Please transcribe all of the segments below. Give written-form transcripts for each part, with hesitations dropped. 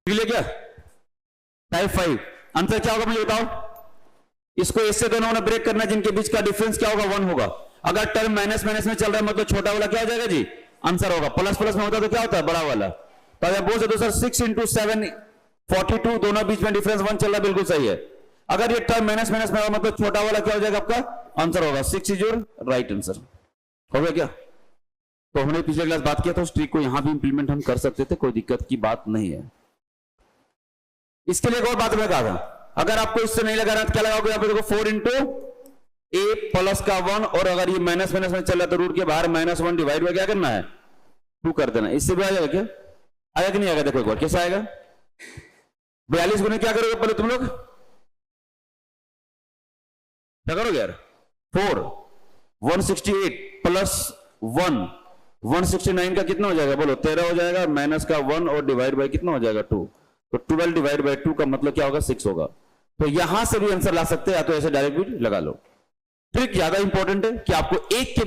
Clear क्या? Type 5 answer क्या होगा मुझे बताओ। इसको इससे दोनों ने ब्रेक करना, जिनके बीच का डिफरेंस क्या होगा 1 होगा। अगर टर्म माइनस माइनस में चल रहा है मतलब छोटा वाला क्या हो जाएगा जी, आंसर होगा। प्लस प्लस में होता तो क्या होता है, बड़ा वाला। तो अगर बोल सकते सर 6 इंटू 7 42, दोनों बीच में डिफरेंस 1 चल रहा है, बिल्कुल सही है। अगर ये टर्म माइनस माइनस में होगा मतलब छोटा वाला क्या हो जाएगा आपका, आंसर होगा 6 इज योर राइट आंसर। हो गया क्या? तो हमने पिछले क्लास बात किया था उस ट्रिक को यहां भी इंप्लीमेंट हम कर सकते थे, कोई दिक्कत की बात नहीं है। इसके लिए एक और बात मैं कहा था, अगर आपको इससे नहीं लगा रहा तो क्या लगाओगे यहाँ पे, देखो 4 इंटू ए प्लस का 1, और अगर ये माइनस माइनस में चल रहा तो रूट के बाहर -1 डिवाइड बाय क्या करना है, 2 कर देना। इससे भी आ जाएगा क्या, आएगा कि नहीं आएगा? देखो एक बार कैसा आएगा। 42 गुने क्या करोगे पहले तुम लोग, क्या करोगे यार, 4 168 प्लस 1 169 का कितना हो जाएगा बोलो, 13 हो जाएगा, माइनस का 1 और डिवाइड बाय कितना हो जाएगा 2, तो 12 डिवाइड बाय 2 का मतलब क्या होगा 6 होगा। तो यहां से भी आंसर ला सकते हैं, या तो ऐसे डायरेक्ट भी लगा लो। ट्रिक ज्यादा इंपॉर्टेंट है कि आपको एक के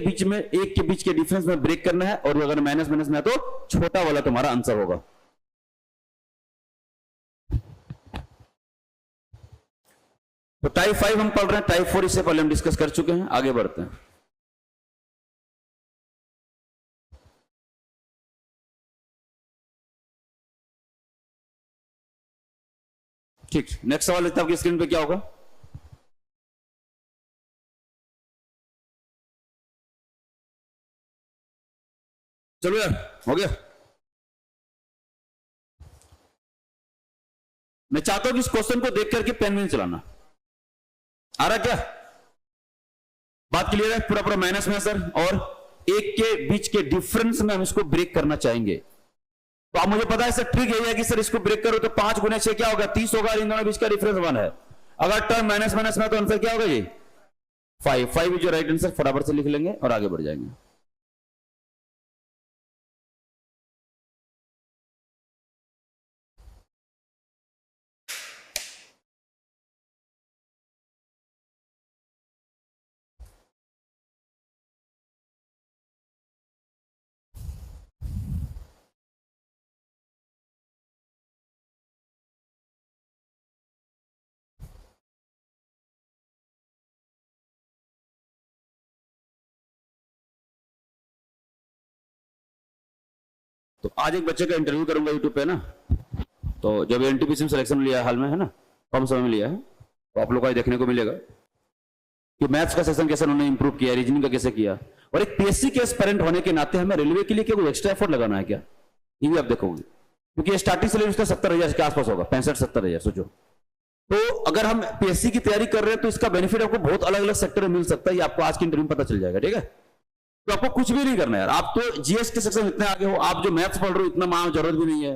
बीच के डिफरेंस में ब्रेक करना है, और अगर माइनस माइनस में है तो छोटा वाला तुम्हारा आंसर होगा। तो टाइप 5 हम पढ़ रहे हैं, टाइप 4 इससे पहले हम डिस्कस कर चुके हैं, आगे बढ़ते हैं। ठीक, नेक्स्ट सवाल देखते हैं आपकी स्क्रीन पे क्या होगा। चलो यार, हो गया। मैं चाहता हूं कि इस क्वेश्चन को देख करके पेन नहीं चलाना। आ रहा क्या, बात क्लियर है? पूरा पूरा माइनस में सर, और एक के बीच के डिफरेंस में हम इसको ब्रेक करना चाहेंगे। तो आप मुझे पता है सर ट्रिक यही है कि सर इसको ब्रेक करो तो 5 गुने 6 क्या होगा, 30 होगा, इन दोनों बीच का डिफरेंस 1 है। अगर टर्म माइनस माइनस में तो आंसर क्या होगा जी 5 जो राइट आंसर, फटाफट से लिख लेंगे और आगे बढ़ जाएंगे। तो आज एक बच्चे का इंटरव्यू करूंगा यूट्यूब पे ना, तो जब एनटीपीसी में सिलेक्शन लिया हाल में है ना, कम समय में लिया है, तो आप लोग को देखने को मिलेगा कि मैथ्स का सेशन कैसे उन्होंने इंप्रूव किया, रीजनिंग का कैसे किया। और एक पीएससी के एस्पिरेंट होने के नाते हमें रेलवे के लिए क्या कोई एक्स्ट्रा एफर्ट लगाना है क्या, ये भी आप देखोगे, क्योंकि स्टार्टिंग सैलरी उसका 70,000 के आसपास होगा, 65-70,000 सोचो। तो अगर हम पीएससी की तैयारी कर रहे हैं तो इसका बेनिफिट आपको बहुत अलग अलग सेक्टर में मिल सकता है, ये आपको आज की इंटरव्यू में पता चल जाएगा। ठीक है, तो आपको कुछ भी नहीं करना है यार, आप तो जीएस के सेक्शन इतने आगे हो, आप जो मैथ्स पढ़ रहे हो इतना मां जरूरत भी नहीं है,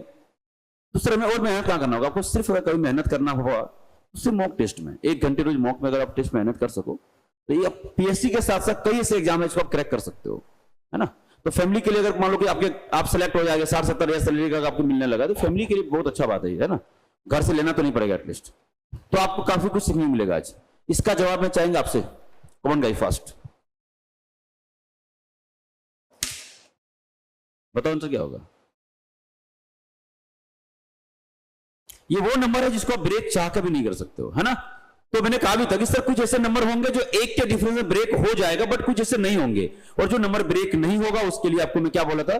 दूसरे में और मेहनत कहां करना होगा आपको, सिर्फ अगर कभी मेहनत करना होगा तो सिर्फ मॉक टेस्ट में 1 घंटे रोज मॉक में अगर आप टेस्ट मेहनत कर सको तो ये पीएससी के साथ साथ कई ऐसे एग्जाम है इसको आप क्रैक कर सकते हो, है ना। तो फैमिली के लिए अगर मान लो कि आप सेलेक्ट हो जाएंगे 60-70,000 सैलरी का आपको मिलने लगा, तो फैमिली के लिए बहुत अच्छा बात है ना, घर से लेना तो नहीं पड़ेगा एटलीस्ट, तो आपको काफी कुछ सीखने मिलेगा आज। इसका जवाब मैं चाहेंगे आपसे, कौन गाई फास्ट बताओ आंसर क्या होगा। ये वो नंबर है जिसको आप ब्रेक चाह कर भी नहीं कर सकते हो, है ना। तो मैंने कहा भी था कि सर कुछ ऐसे नंबर होंगे जो एक के डिफरेंस में ब्रेक हो जाएगा, बट कुछ ऐसे नहीं होंगे, और जो नंबर ब्रेक नहीं होगा उसके लिए आपको मैं क्या बोला था,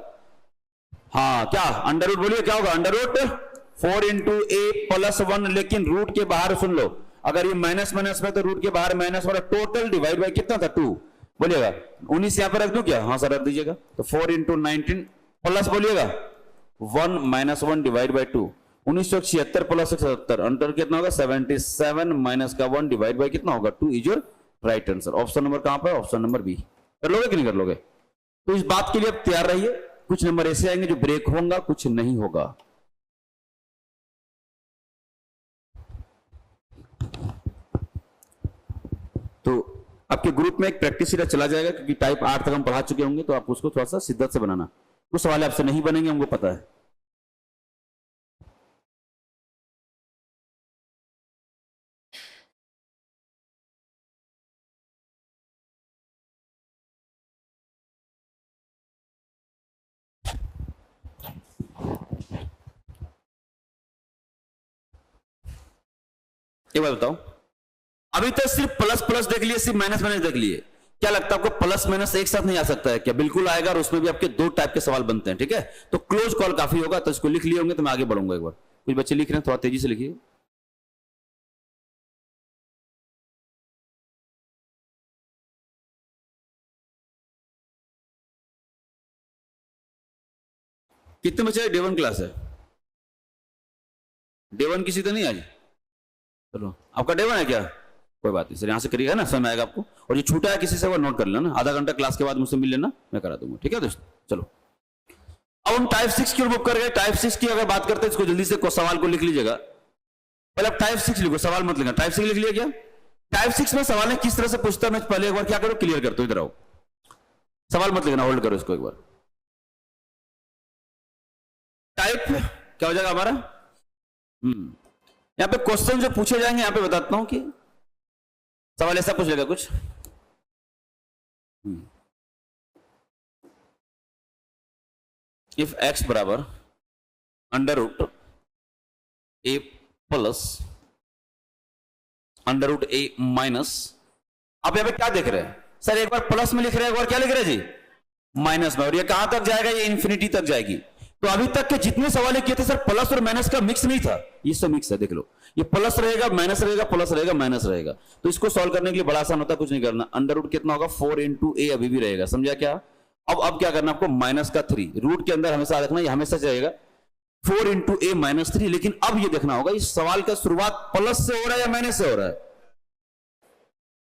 हाँ क्या अंडर रूट बोलिए, क्या होगा under root 4 into A plus 1, लेकिन रूट के बाहर सुन लो, अगर ये माइनस माइनस में तो रूट के बाहर माइनस वाला, टोटल डिवाइड बाय कितना था 2 बोलिएगा, 19 यहां पर रख दू क्या, हाँ सर रख दीजिएगा, तो 4 इंटू 19 प्लस बोलिएगा 1 माइनस 1 डिवाइड बाई 2, 1976 प्लस 177 अंतर कितना होगा 77 माइनस का 1 डिवाइड बाई कितना होगा 2 is your right answer. Option number कहां पर, ऑप्शन नंबर बी। कर लोगे कि नहीं कर लोगे? तो इस बात के लिए आप तैयार रहिए, कुछ नंबर ऐसे आएंगे जो ब्रेक होगा, कुछ नहीं होगा। तो आपके ग्रुप में एक प्रैक्टिस सीरीज चला जाएगा, क्योंकि टाइप 8 तक हम पढ़ा चुके होंगे, तो आप उसको थोड़ा सा शिद्दत से बनाना, कुछ सवाल आपसे नहीं बनेंगे हमको पता है। एक बार बताओ, अभी तक सिर्फ प्लस प्लस देख लिए, सिर्फ माइनस माइनस देख लिए, क्या लगता है आपको प्लस माइनस एक साथ नहीं आ सकता है क्या? बिल्कुल आएगा, और उसमें भी आपके दो टाइप के सवाल बनते हैं, ठीक है। तो क्लोज कॉल काफी होगा, तो इसको लिख लिए होंगे, तो मैं आगे बढ़ूंगा। एक बार कुछ बच्चे लिख रहे हैं, थोड़ा तेजी से लिखिए। कितने बच्चे डे 1 क्लास है? डे 1 किसी तो नहीं आज? चलो, आपका डे 1 है क्या? कोई बात नहीं सर, यहां से करिएगा ना, समय आएगा आपको। और ये छूटा है किसी से, वो नोट कर लेना, आधा घंटा क्लास के बाद मुझसे मिल लेना, मैं करा दूंगा, ठीक है दोस्तों। चलो, अब हम टाइप 6 की बुक कर गए। टाइप 6 की अगर बात करते हैं, इसको जल्दी से सवाल को लिख लीजिएगा। पहले आप टाइप 6 लिखो, सवाल मत लिखना। टाइप 6 लिख लिया क्या? टाइप 6 में सवाल है किस तरह से पूछता है, मैं पहले एक बार क्या करो, क्लियर कर दो। इधर आओ, सवाल मत लिखना, होल्ड करो इसको एक बार। टाइप क्या हो जाएगा हमारा? यहां पे क्वेश्चन जो पूछे जाएंगे, यहां पे बताता हूं कि सवाल ऐसा पूछ लेगा कुछ। इफ x बराबर अंडर रूट ए प्लस अंडर रूट ए माइनस, आप यहां पे क्या देख रहे हैं सर? एक बार प्लस में लिख रहे हैं, एक बार क्या लिख रहे हैं जी? माइनस में। और ये कहां तक जाएगा? ये इंफिनिटी तक जाएगी। तो अभी तक के जितने सवाल किए थे सर, प्लस और माइनस का मिक्स नहीं था, ये सब मिक्स है, देख लो। ये प्लस रहेगा, माइनस रहेगा, प्लस रहेगा, माइनस रहेगा। तो इसको सॉल्व करने के लिए बड़ा आसान होता है, कुछ नहीं करना। अंडर रूट कितना होगा? 4 इंटू ए अभी भी रहेगा, समझा क्या? अब क्या करना आपको? माइनस का 3 रूट के अंदर हमेशा रखना, ये हमेशा रहेगा 4 इंटू ए माइनस 3। लेकिन अब ये देखना होगा, इस सवाल का शुरुआत प्लस से हो रहा है या माइनस से हो रहा है?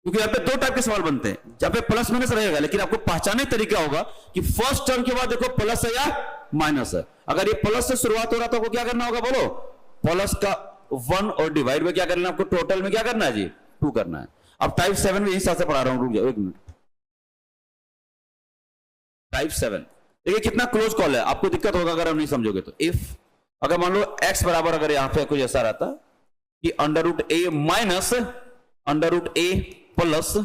क्योंकि यहाँ पे दो टाइप के सवाल बनते हैं, जहां पे प्लस माइनस रहेगा, लेकिन आपको पहचानने तरीका होगा कि फर्स्ट टर्म के बाद देखो प्लस है या माइनस है। अगर ये प्लस से शुरुआत हो रहा तो आपको क्या करना होगा बोलो? प्लस का 1 और डिवाइड में क्या करना है आपको? टोटल में क्या करना है जी? 2 करना है। अब टाइप 7 में इस हिसाब से पढ़ा रहा हूं, रुक जाओ एक मिनट। टाइप 7 देखिए कितना क्लोज कॉल है, आपको दिक्कत होगा अगर आप नहीं समझोगे तो। इफ अगर मान लो x बराबर, अगर यहां पे कुछ ऐसा रहता कि अंडर रूट ए माइनस अंडर रूट ए प्लस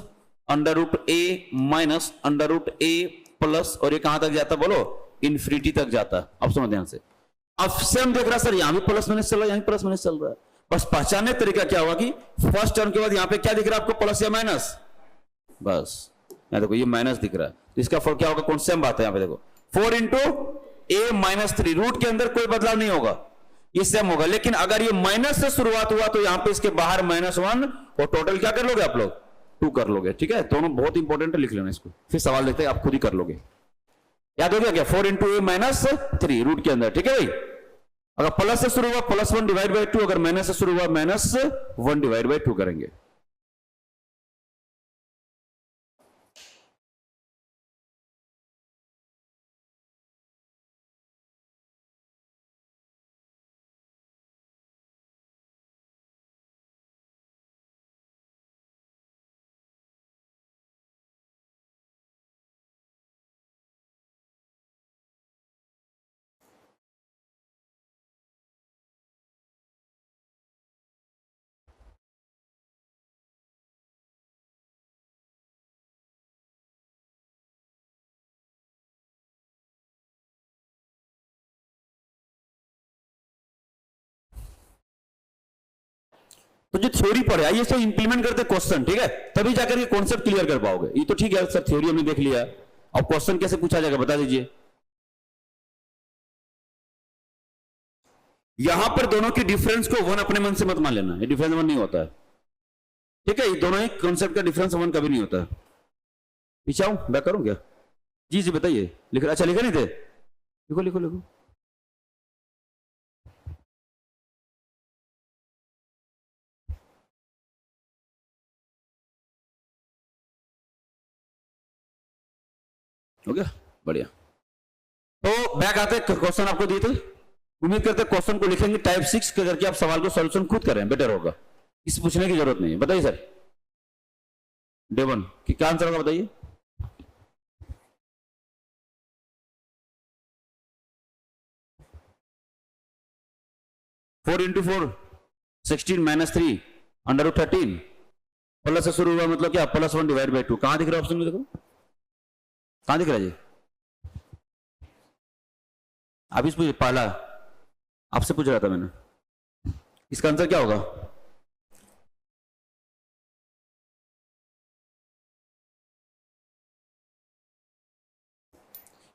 अंडर रूट ए माइनस अंडर रूट ए प्लस, और ये कहां तक जाता बोलो? इन्फिनिटी तक जाता। अब समझ ध्यान से, अब सेम देख रहा सर, यहां भी प्लस माइनस चल रहा है, यहां प्लस माइनस चल रहा है। बस पहचानने तरीका क्या होगा कि फर्स्ट टर्म के बाद यहां पे क्या दिख रहा है आपको? प्लस या माइनस? बस यहां देखो, ये माइनस दिख रहा है, तो इसका फल क्या होगा? कौन सेम बात है यहां पे देखो, 4 इंटू ए माइनस 3, रूट के अंदर कोई बदलाव नहीं होगा, ये सेम होगा। लेकिन अगर ये माइनस से शुरुआत हुआ तो यहां पे इसके बाहर -1, और टोटल क्या कर लोगे आप लोग? 2 कर लोगे, ठीक है। दोनों बहुत इंपॉर्टेंट है, लिख लेना इसको, फिर सवाल देखते हैं, आप खुद ही कर लोगे। याद हो गया क्या? 4 इंटू ए माइनस 3 रूट के अंदर, ठीक है भाई। अगर प्लस से शुरू हुआ +1 डिवाइड बाई 2, अगर माइनस से शुरू हुआ -1 डिवाइड बाई 2 करेंगे। तो जो थ्योरी पढ़े आइए सर, इंप्लीमेंट करते क्वेश्चन, ठीक है, तभी जाकर के कॉन्सेप्ट क्लियर कर पाओगे। ये तो ठीक है सर, थ्योरी हमने देख लिया, अब क्वेश्चन कैसे पूछा जाएगा बता दीजिए। यहां पर दोनों की डिफरेंस को 1 अपने मन से मत मान लेना, ये डिफरेंस 1 नहीं होता है, ठीक है। ये दोनों ही कॉन्सेप्ट का डिफरेंस 1 कभी नहीं होता है। पीछे आऊं, बैक करूं क्या? जी जी बताइए। लिख, अच्छा लिखे नहीं थे? लिखो लिखो लिखो। हो गया, बढ़िया। तो बैक आते क्वेश्चन आपको दिए थे, उम्मीद करते क्वेश्चन को लिखेंगे टाइप 6 के करके आप सवाल को सॉल्यूशन खुद करें, बेटर होगा, इस पूछने की जरूरत नहीं है। बताइए सर, डे 1 की क्या आंसर होगा बताइए? Four into 4 16 -3 under root 13, plus से शुरू हुआ मतलब क्या? +1 डिवाइड बाई 2। कहां दिख रहा है ऑप्शन में? देखो कहां दिख रहा है जी? अभी पहला आपसे पूछ रहा था मैंने, इसका आंसर क्या होगा?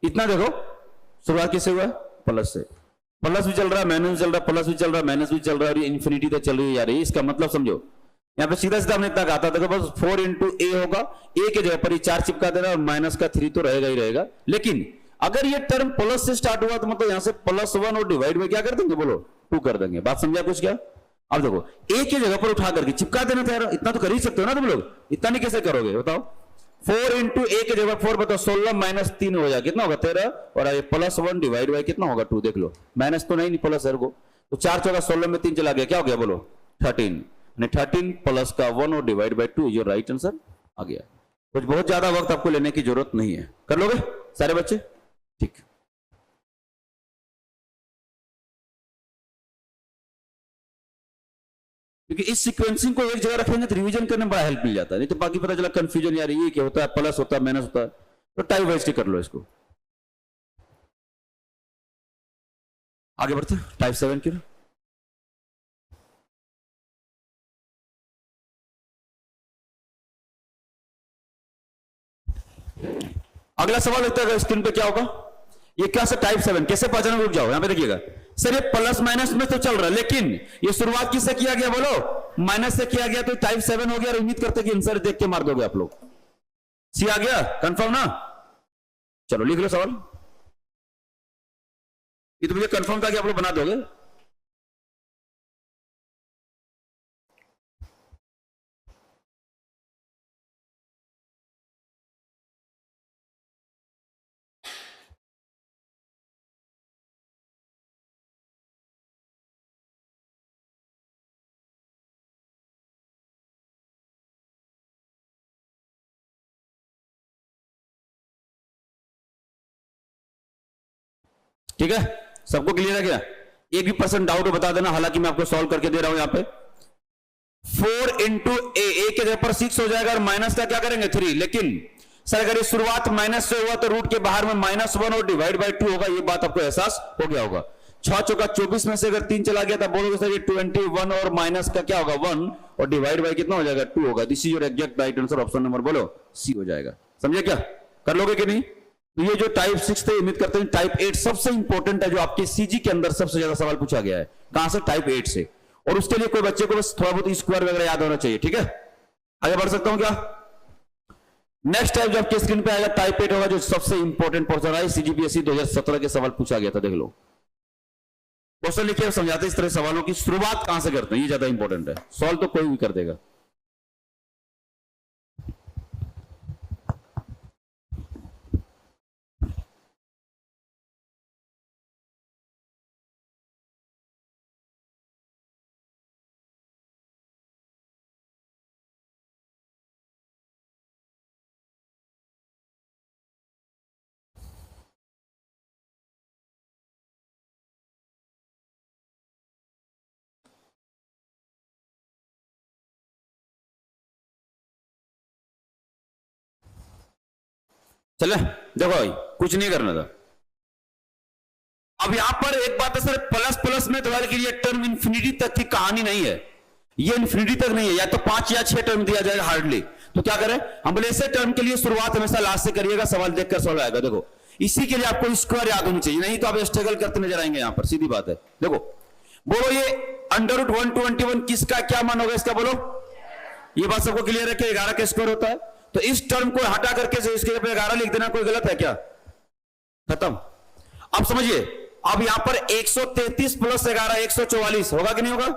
इतना देखो शुरुआत किससे हुआ? प्लस से। प्लस भी चल रहा है, माइनस भी चल रहा है, प्लस भी चल रहा है, माइनस भी चल रहा है, और इंफिनिटी तक चल रही है। इसका मतलब समझो, यहाँ पे सीधा सीधा हमने इतना कहा था, देखो बस 4 इंटू ए होगा, ए के जगह पर ये 4 चिपका देना और माइनस का 3 तो रहेगा ही रहेगा। लेकिन अगर ये टर्म प्लस से स्टार्ट हुआ तो मतलब यहां से +1 और डिवाइड में क्या कर देंगे? बोलो 2 कर देंगे। बात समझा कुछ क्या? अब देखो ए के जगह पर उठा करके चिपका देना था यार, इतना तो कर ही सकते हो ना तुम लोग, इतना नहीं कैसे करोगे बताओ? 4 इंटू ए के जगह 4 बताओ, 16 माइनस 3 हो जाएगा, कितना होगा? 13, और ये +1 डिवाइड बाई कितना होगा? 2। देख लो माइनस तो नहीं प्लस है को, तो 4 चौका 16 में 3 चला गया, क्या हो गया बोलो? 13। 13 प्लस का 1 और डिवाइड बाई 2, जो राइट आंसर आ गया। कुछ बहुत ज्यादा वक्त आपको लेने की जरूरत नहीं है, कर लोगे सारे बच्चे? ठीक। क्योंकि इस सीक्वेंसिंग को एक जगह रखेंगे तो रिवीजन करने में बड़ा हेल्प मिल जाता है, नहीं तो बाकी पता चला कंफ्यूजन यार ये क्या होता है, प्लस होता है, माइनस होता है, तो टाइप वाइज कर लो इसको। आगे बढ़ते हैं टाइप 7 की। अगला सवाल होता है स्क्रीन पे क्या होगा? ये क्या सर टाइप 7 कैसे पहचाना? रुक जाओ, यहां पे देखिएगा सर, ये प्लस माइनस में तो चल रहा है, लेकिन ये शुरुआत किससे किया गया बोलो? माइनस से किया गया, तो टाइप 7 हो गया। और उम्मीद करते कि आंसर देख के मार दोगे आप लोग। सी आ गया कंफर्म ना? चलो लिख लो सवाल। ये तो मुझे कंफर्म था कि आप लोग बना दोगे। ठीक है, सबको क्लियर है क्या? एक भी % डाउट हो बता देना, हालांकि मैं आपको सॉल्व करके दे रहा हूं यहां पे। 4 इंटू ए के जगह पर 6 हो जाएगा, और माइनस का क्या करेंगे? 3। लेकिन सर अगर ये शुरुआत माइनस से हुआ तो रूट के बाहर में -1 और डिवाइड बाई 2 होगा, ये बात आपको एहसास हो गया होगा। 6 चौका 24 में से अगर 3 चला गया तो बोलोगे सर ये 21, और माइनस का क्या होगा? 1, और डिवाइड बाई कितना हो जाएगा? 2 होगा। This is your exact right answer, option number बोलो सी हो जाएगा। समझे क्या? कर लोगे कि नहीं? तो ये जो टाइप 6 थे, उम्मीद करते हैं टाइप 8 सबसे इंपॉर्टेंट है, जो आपके सीजी के अंदर सबसे ज्यादा सवाल पूछा गया है। कहां से? टाइप 8 से। और उसके लिए कोई बच्चे को बस थोड़ा बहुत स्क्वायर वगैरह याद होना चाहिए। ठीक है, आगे बढ़ सकता हूं क्या? नेक्स्ट टाइप जो आपके स्क्रीन पे आएगा टाइप 8 होगा, जो सबसे इंपॉर्टेंट पोर्शन है। सीजीपीएससी 2017 के सवाल पूछा गया था, देख लो क्वेश्चन लिखे समझाते इस तरह सवालों की शुरुआत कहां से करते हैं, ये ज्यादा इंपॉर्टेंट है। सॉल्व तो कोई भी कर देगा। चले देखो भाई, कुछ नहीं करना था। अब यहां पर एक बात है सर, प्लस प्लस में तुम्हारे के लिए टर्म इंफिनिटी तक की कहानी नहीं है, ये इंफिनिटी तक नहीं है, या तो 5 या 6 टर्म दिया जाएगा हार्डली। तो क्या करें हम बोले, ऐसे टर्म के लिए शुरुआत हमेशा लास्ट से करिएगा, सवाल देखकर सॉल्व आएगा। देखो इसी के लिए आपको स्क्वायर याद होनी चाहिए, नहीं तो आप स्ट्रगल करते नजर आएंगे यहां पर, सीधी बात है। देखो बोलो ये √121 किसका क्या मान होगा इसका? बोलो ये बात सबको क्लियर है कि 11 का स्क्वायर होता है। तो इस टर्म को हटा करके इसके जगह पे 11 लिख देना, कोई गलत है क्या? खत्म। अब समझिए, अब यहां पर 133 प्लस 11 144 होगा कि नहीं होगा?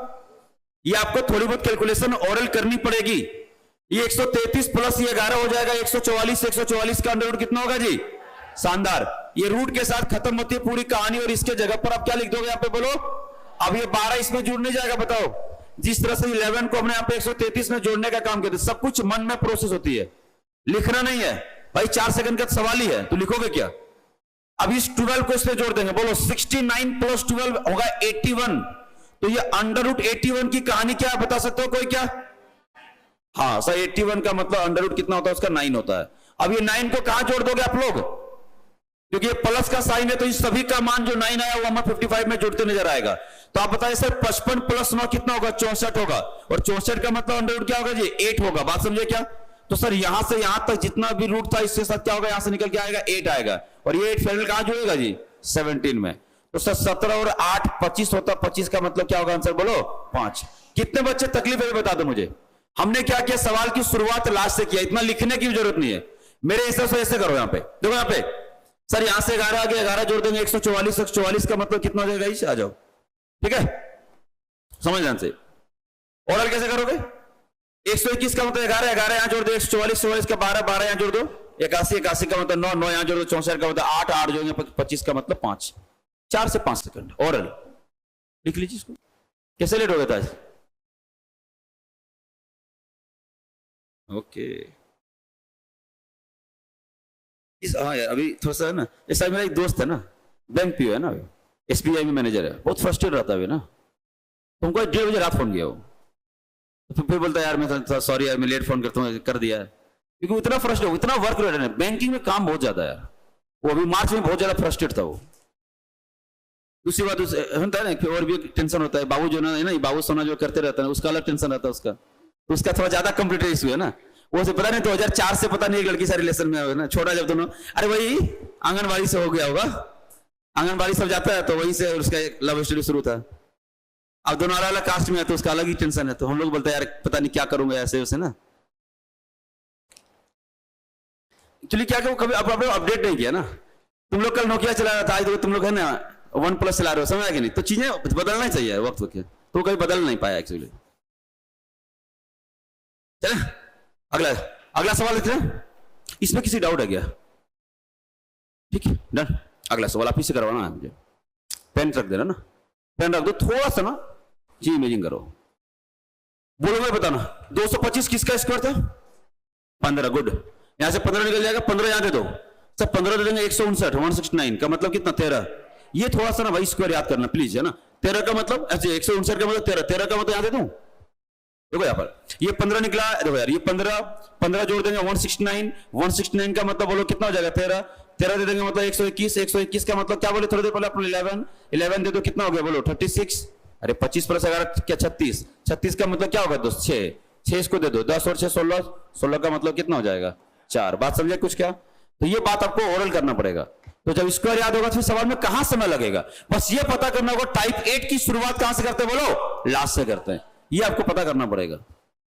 ये आपको थोड़ी बहुत कैलकुलेशन ओरल करनी पड़ेगी। ये 133 प्लस ये 11 हो जाएगा 144, 144 का अंडर रूट कितना होगा जी? शानदार। ये रूट के साथ खत्म होती है पूरी कहानी, और इसके जगह पर आप क्या लिख दोगे यहाँ पे? बोलो अब ये 12 इसमें जुड़ने जाएगा। बताओ जिस तरह से 11 को हमने यहाँ पे 133 में जोड़ने का काम किया, सब कुछ मन में प्रोसेस होती है, लिखना नहीं है भाई। 4 सेकंड का सवाल ही है, तो लिखोगे क्या? अब इस 12 को इसमें जोड़ देंगे। बोलो 69 प्लस 12 होगा 81। तो ये √81 की कहानी क्या है बता सकते हो कोई क्या? हाँ सर 81 का मतलब अंडर रूट कितना होता है उसका? 9 होता है। अब ये 9 को कहां जोड़ दोगे आप लोग? क्योंकि ये प्लस का साइन है, तो इस सभी का मान जो 9 आया वो हमें 55 में जुड़ते नजर आएगा। तो आप बताइए सर 55 प्लस 9 कितना होगा? 64 होगा। और 64 का मतलब अंडर रूट क्या होगा जी? 8 होगा। बात समझे क्या? तो सर यहां से यहां तक जितना भी रूट था इसके साथ क्या होगा, यहां से निकल के आएगा 8 आएगा, और ये 8 फाइनल कहां जुड़ेगा जी 17 में। तो सर 17 और 8 25 होता, 25 का मतलब क्या होगा आंसर बोलो 5। कितने बच्चे तकलीफ है बता दो मुझे। हमने क्या किया, सवाल की शुरुआत लास्ट से किया, इतना लिखने की जरूरत नहीं है। मेरे हिसाब से ऐसे करो, यहां पे देखो, यहां पे सर यहां से 11 आ गया, 11 जोड़ देंगे 144, 144 का मतलब कितना हो जाएगा, इस आ जाओ, ठीक है, समझ ध्यान से। ओरल कैसे करोगे, 121 का मतलब 11, 11 यहां जोड़ दो, 144, 44 का 12, 12 यहां जोड़ दो, 81, 81 का मतलब 9, 9 यहां जोड़ दो, 64 का मतलब 8, 8 जोड़ेंगे 25 का मतलब 5, 4 से 5 सेकंड। ओरल लिख लीजिए इसको। कैसे लेट हो गया था आज? ओके हाँ यार, अभी थोड़ा सा है ना, ऐसा मेरा एक दोस्त है ना, बैंक पीओ है ना, एसबीआई में मैनेजर है, बहुत फ्रस्ट्रेट रहता है ना, तुमको 1:30 बजे रात फोन किया वो, तो फिर बोलता है यार मैं सॉरी यार मैं लेट फोन करता हूँ, कर दिया है, क्योंकि इतना फ्रस्ट्रेट, इतना वर्क लोड है बैंकिंग में, काम बहुत ज्यादा है यार। वो अभी मार्च में बहुत ज्यादा फ्रस्ट्रेट था वो। दूसरी बात होता है ना, और भी टेंशन होता है, बाबू जो है ना, बाबू सोना जो करते रहता है उसका अलग टेंशन रहता है उसका, तो उसका थोड़ा ज्यादा कंप्लीट इशू है ना। वो से पता नहीं 2004 से पता नहीं एक लड़की से रिलेशन में ना, छोड़ा जब दोनों, अरे वही आंगनबाड़ी से हो गया होगा, आंगनबाड़ी सब जाता है तो वहीं से उसका एक लव स्टोरी शुरू था। अब दोनों अलग अलग कास्ट में है तो उसका अलग ही टेंशन है, तो हम लोग बोलते हैं यार पता नहीं क्या करूंगा ऐसे वैसे ना। एक्चुअली क्या वो कभी अपडेट नहीं किया ना। तुम लोग कल नोकिया चला रहा था, आज तुम लोग है ना OnePlus चला रहे हो, समझ आया कि नहीं, तो चीजें बदलना चाहिए वक्त वक्त, तो कभी बदल नहीं पाया एक्चुअली। चले अगला, अगला सवाल लिखते हैं, इसमें किसी डाउट है क्या? ठीक है डन। अगला सवाल आप ही से करवाना है मुझे, पेन रख देना ना, पेन रख दो, थोड़ा सा ना जी इमेजिंग करो, बोलो मैं बताना। 225 किसका स्क्वायर था? 15, गुड। यहां से 15 निकल जाएगा, 15 यहां दे दो, सब 15 दे देंगे, 159, 169 का मतलब कितना 13। ये थोड़ा सा ना भाई स्क्वायर याद करना प्लीज, है ना। 13 का मतलब ऐसे 159 का मतलब 13, 13 का मतलब यहां दे दूं, देखो यहाँ पर ये 15 निकला, देखो यार ये 15 जोड़ देंगे 169, 169 का मतलब बोलो कितना हो जाएगा 13, 13 दे देंगे मतलब 121, 121 का मतलब क्या बोले थोड़ी देर पहले अपने 11 दे दो, कितना हो गया बोलो 36, अरे 25 + 11 क्या 36, 36 का मतलब क्या होगा दोस्त 6, 6 इसको दे दो, 10 और 6 16, 16 का मतलब कितना हो जाएगा 4। बात समझे कुछ क्या? तो ये बात आपको ओरल करना पड़ेगा, तो जब स्क्वायर याद होगा तो सवाल में कहां समय लगेगा, बस ये पता करना होगा टाइप 8 की शुरुआत कहां से करते हैं बोलो, लास्ट से करते हैं, ये आपको पता करना पड़ेगा,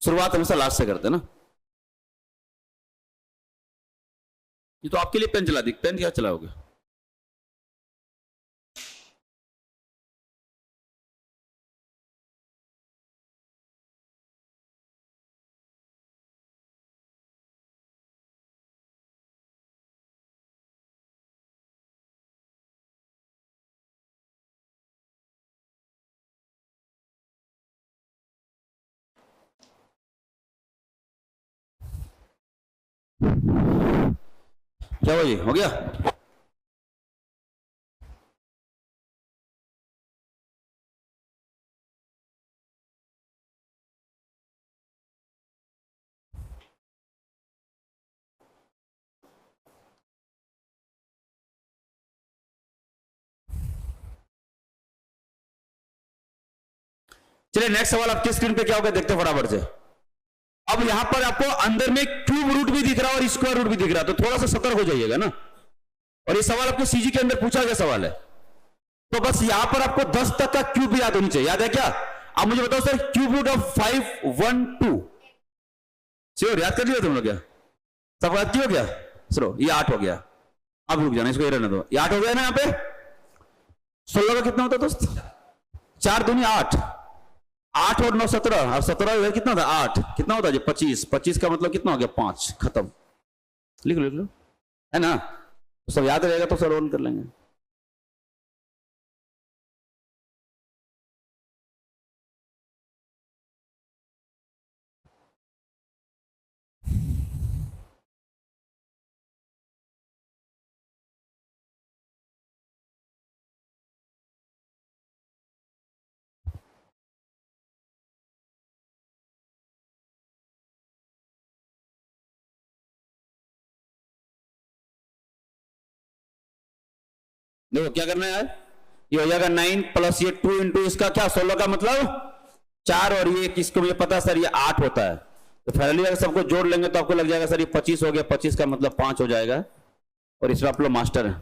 शुरुआत हमेशा लास्ट से करते हैं ना। ये तो आपके लिए पेन चला दी, पेन क्या चलाओगे? क्या हुआ, ये हो गया? चलिए नेक्स्ट सवाल आपके स्क्रीन पे क्या होगा देखते हैं फटाफट से। अब यहां पर आपको अंदर में क्यूब रूट भी दिख रहा है और स्क्वायर रूट भी दिख रहा है, तो थोड़ा सा सतर्क हो जाइएगा ना। और ये सवाल आपको सीजी के अंदर पूछा गया सवाल है, तो बस यहां पर आपको 10 तक का क्यूब भी याद होनी चाहिए। याद है क्या? आप मुझे बताओ sir, cube root of 5 1 2 sure याद कर लिया तुम लोग क्या? सब याद किया क्या? चलो ये 8 हो गया, अब रुक जाना, इसको ये रहने दो, ये 8 हो गया ना। यहाँ पे 16 का कितना होता दोस्त? 4 दूनी 8, 8 और 9 17, और 17 कितना था 8, कितना होता है 25, 25 का मतलब कितना हो गया 5, खत्म। लिख लो है ना, तो सब याद रहेगा तो सर ऑन कर लेंगे। देखो क्या करना है यार, ये हो जाएगा 9 प्लस ये 2 इंटू इसका क्या 16 का मतलब 4, और ये किसको मुझे पता सर ये 8 होता है, तो फाइनली अगर सबको जोड़ लेंगे तो आपको लग जाएगा सर ये 25 हो गया, 25 का मतलब 5 हो जाएगा, और इसमें आप लोग मास्टर है।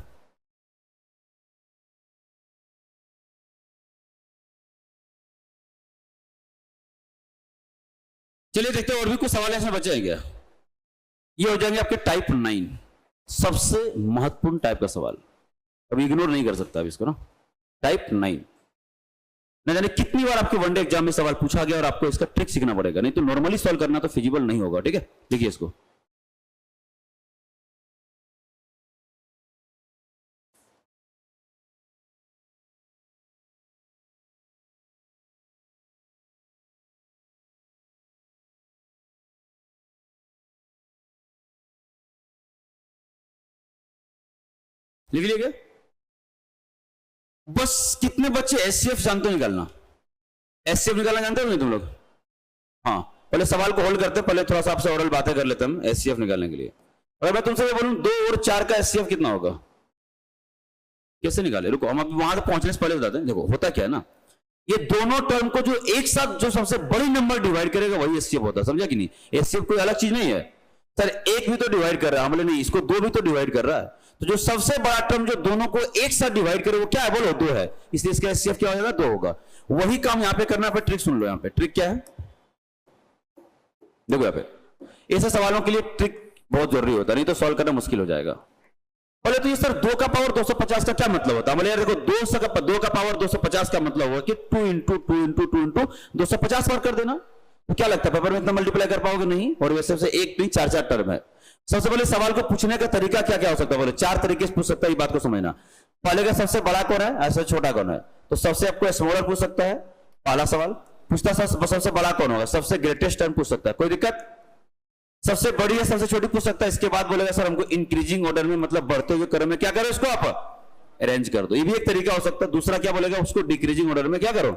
चलिए देखते हैं और भी कुछ सवाल ऐसे बचे हैं क्या। ये हो जाएंगे आपके टाइप 9, सबसे महत्वपूर्ण टाइप का सवाल, अभी इग्नोर नहीं कर सकता अब इसको ना। टाइप 9 न जाने कितनी बार आपके वनडे एग्जाम में सवाल पूछा गया, और आपको इसका ट्रिक सीखना पड़ेगा, नहीं तो नॉर्मली सॉल्व करना तो फिजिबल नहीं होगा। ठीक है, देखिए इसको। लिख लिया, बस कितने बच्चे एचसीएफ जानते हो निकालना? एचसीएफ निकालना जानते हो नहीं तुम लोग? हाँ, पहले सवाल को होल्ड करते, पहले थोड़ा सा आपसे ओरल बातें कर लेते हैं एचसीएफ निकालने के लिए। अगर मैं तुमसे ये बोलूं 2 और 4 का एचसीएफ कितना होगा, कैसे निकाले? रुको, हम अभी वहां तक पहुंचने से पहले बताते हैं। देखो होता क्या है ना, ये दोनों टर्म को जो एक साथ जो सबसे बड़ी नंबर डिवाइड करेगा वही एचसीएफ होता है, समझा कि नहीं? एचसीएफ कोई अलग चीज नहीं है। सर एक भी तो डिवाइड कर रहा है, हमने नहीं, इसको 2 भी तो डिवाइड कर रहा है। तो जो सबसे बड़ा टर्म जो दोनों को एक साथ डिवाइड करे वो क्या है, बोलो? 2 है, इसलिए इसका एचसीएफ क्या हो जाएगा? 2 होगा। वही काम यहां पे करना है। ट्रिक सुन लो, यहां पे ट्रिक क्या है, देखो यहां पे ऐसे सवालों के लिए ट्रिक बहुत जरूरी होता है, नहीं तो सॉल्व करना मुश्किल हो जाएगा। बोले तो ये सर 2 का पावर 250 का क्या मतलब होता है? बोले यार देखो 2 का पावर 250 का मतलब हुआ कि 2 इंटू 2 इंटू 2 इंटू 250 बार कर देना। तो क्या लगता है पेपर में इतना मल्टीप्लाई कर पाओगे? नहीं। और वैसे से एक नहीं 4 टर्म है। सबसे पहले सवाल को पूछने का तरीका क्या क्या हो सकता है? बोले 4 तरीके से पूछ सकता है, ये बात को समझना। पहले का सबसे बड़ा कौन है, ऐसे छोटा कौन है? तो सबसे आपको स्मॉलर पूछ सकता है, पहला सवाल पूछता सबसे बड़ा कौन होगा, सबसे ग्रेटेस्ट टर्म पूछ सकता है, कोई दिक्कत? सबसे बड़ी है सबसे छोटी पूछ सकता है। इसके बाद बोलेगा सर हमको इंक्रीजिंग ऑर्डर में, मतलब बढ़ते हुए क्रम में क्या करो, इसको आप अरेंज कर दो, ये भी एक तरीका हो सकता है। दूसरा क्या बोलेगा, उसको डिक्रीजिंग ऑर्डर में क्या करो,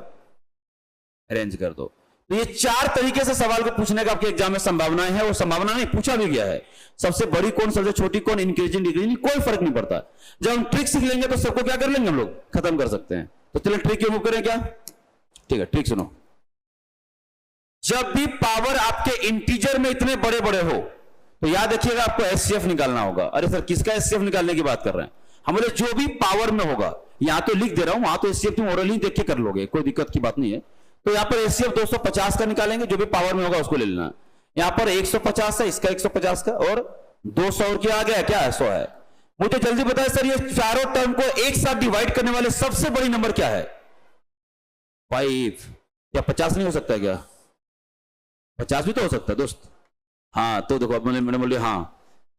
अरेंज कर दो। तो ये 4 तरीके से सवाल को पूछने का आपके एग्जाम में संभावनाएं है, और संभावना नहीं पूछा भी गया है। सबसे बड़ी कौन, सबसे छोटी कौन, इंक्रीजिंग डिक्रीजिंग, कोई फर्क नहीं पड़ता। जब हम ट्रिक सीख लेंगे तो सबको क्या कर लेंगे हम लोग, खत्म कर सकते हैं। तो चलो ट्रिक क्यों करें क्या, ठीक है ट्रिक सुनो। जब भी पावर आपके इंटीजर में इतने बड़े बड़े हो तो याद रखिएगा आपको एचसीएफ निकालना होगा। अरे सर किसका एचसीएफ निकालने की बात कर रहे हैं? हम बोले जो भी पावर में होगा, यहां तो लिख दे रहा हूं, वहां तो एचसीएफ तुम ओरली देख के कर लोगे, कोई दिक्कत की बात नहीं है। तो यहां पर एचसीएफ 250 का निकालेंगे, जो भी पावर में होगा उसको ले लेना। यहां पर 150 है, इसका 150 का, और 200 और क्या आ गया, क्या है, 100 है। मुझे जल्दी बताए सर ये चारों टर्म को एक साथ डिवाइड करने वाले सबसे बड़ी नंबर क्या है? 5। क्या 50 नहीं हो सकता है क्या? 50 भी तो हो सकता है दोस्त। हाँ तो देखो, अब मैंने बोलिए हाँ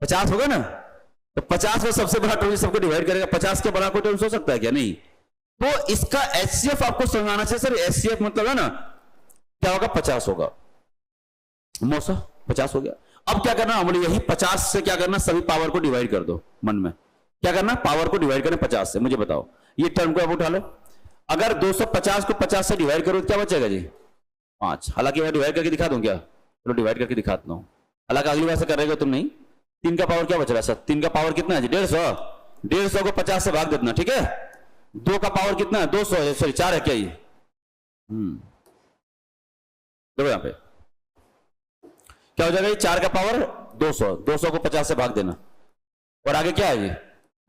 50 होगा ना, तो 50 में सबसे बड़ा टर्म सबको डिवाइड करेगा, 50 के बड़ा कोई टर्म हो सकता है क्या? नहीं। तो इसका एचसीएफ आपको समझाना चाहिए सर। एचसीएफ मतलब है ना क्या होगा, 50 होगा। मौसा 50 हो गया। अब क्या करना, बोले यही 50 से क्या करना, सभी पावर को डिवाइड कर दो। मन में क्या करना, पावर को डिवाइड करना 50 से। मुझे बताओ ये टर्म को अब उठा लो, अगर 250 को 50 से डिवाइड करो तो क्या बचेगा जी, 5। हालांकि मैं डिवाइड करके दिखा दूं क्या, चलो डिवाइड करके दिखाता हूं। हालांकि अगली बार से करेगा तुम नहीं। 3 का पावर क्या बच रहा है सर, 3 का पावर कितना है जी, 150। 150 को 50 से भाग देना, ठीक है। 2 का पावर कितना है, 200, सॉरी 4 है क्या ये? देखो यहां पे क्या हो जाएगा, ये 4 का पावर 200, 200 को 50 से भाग देना, और आगे क्या है ये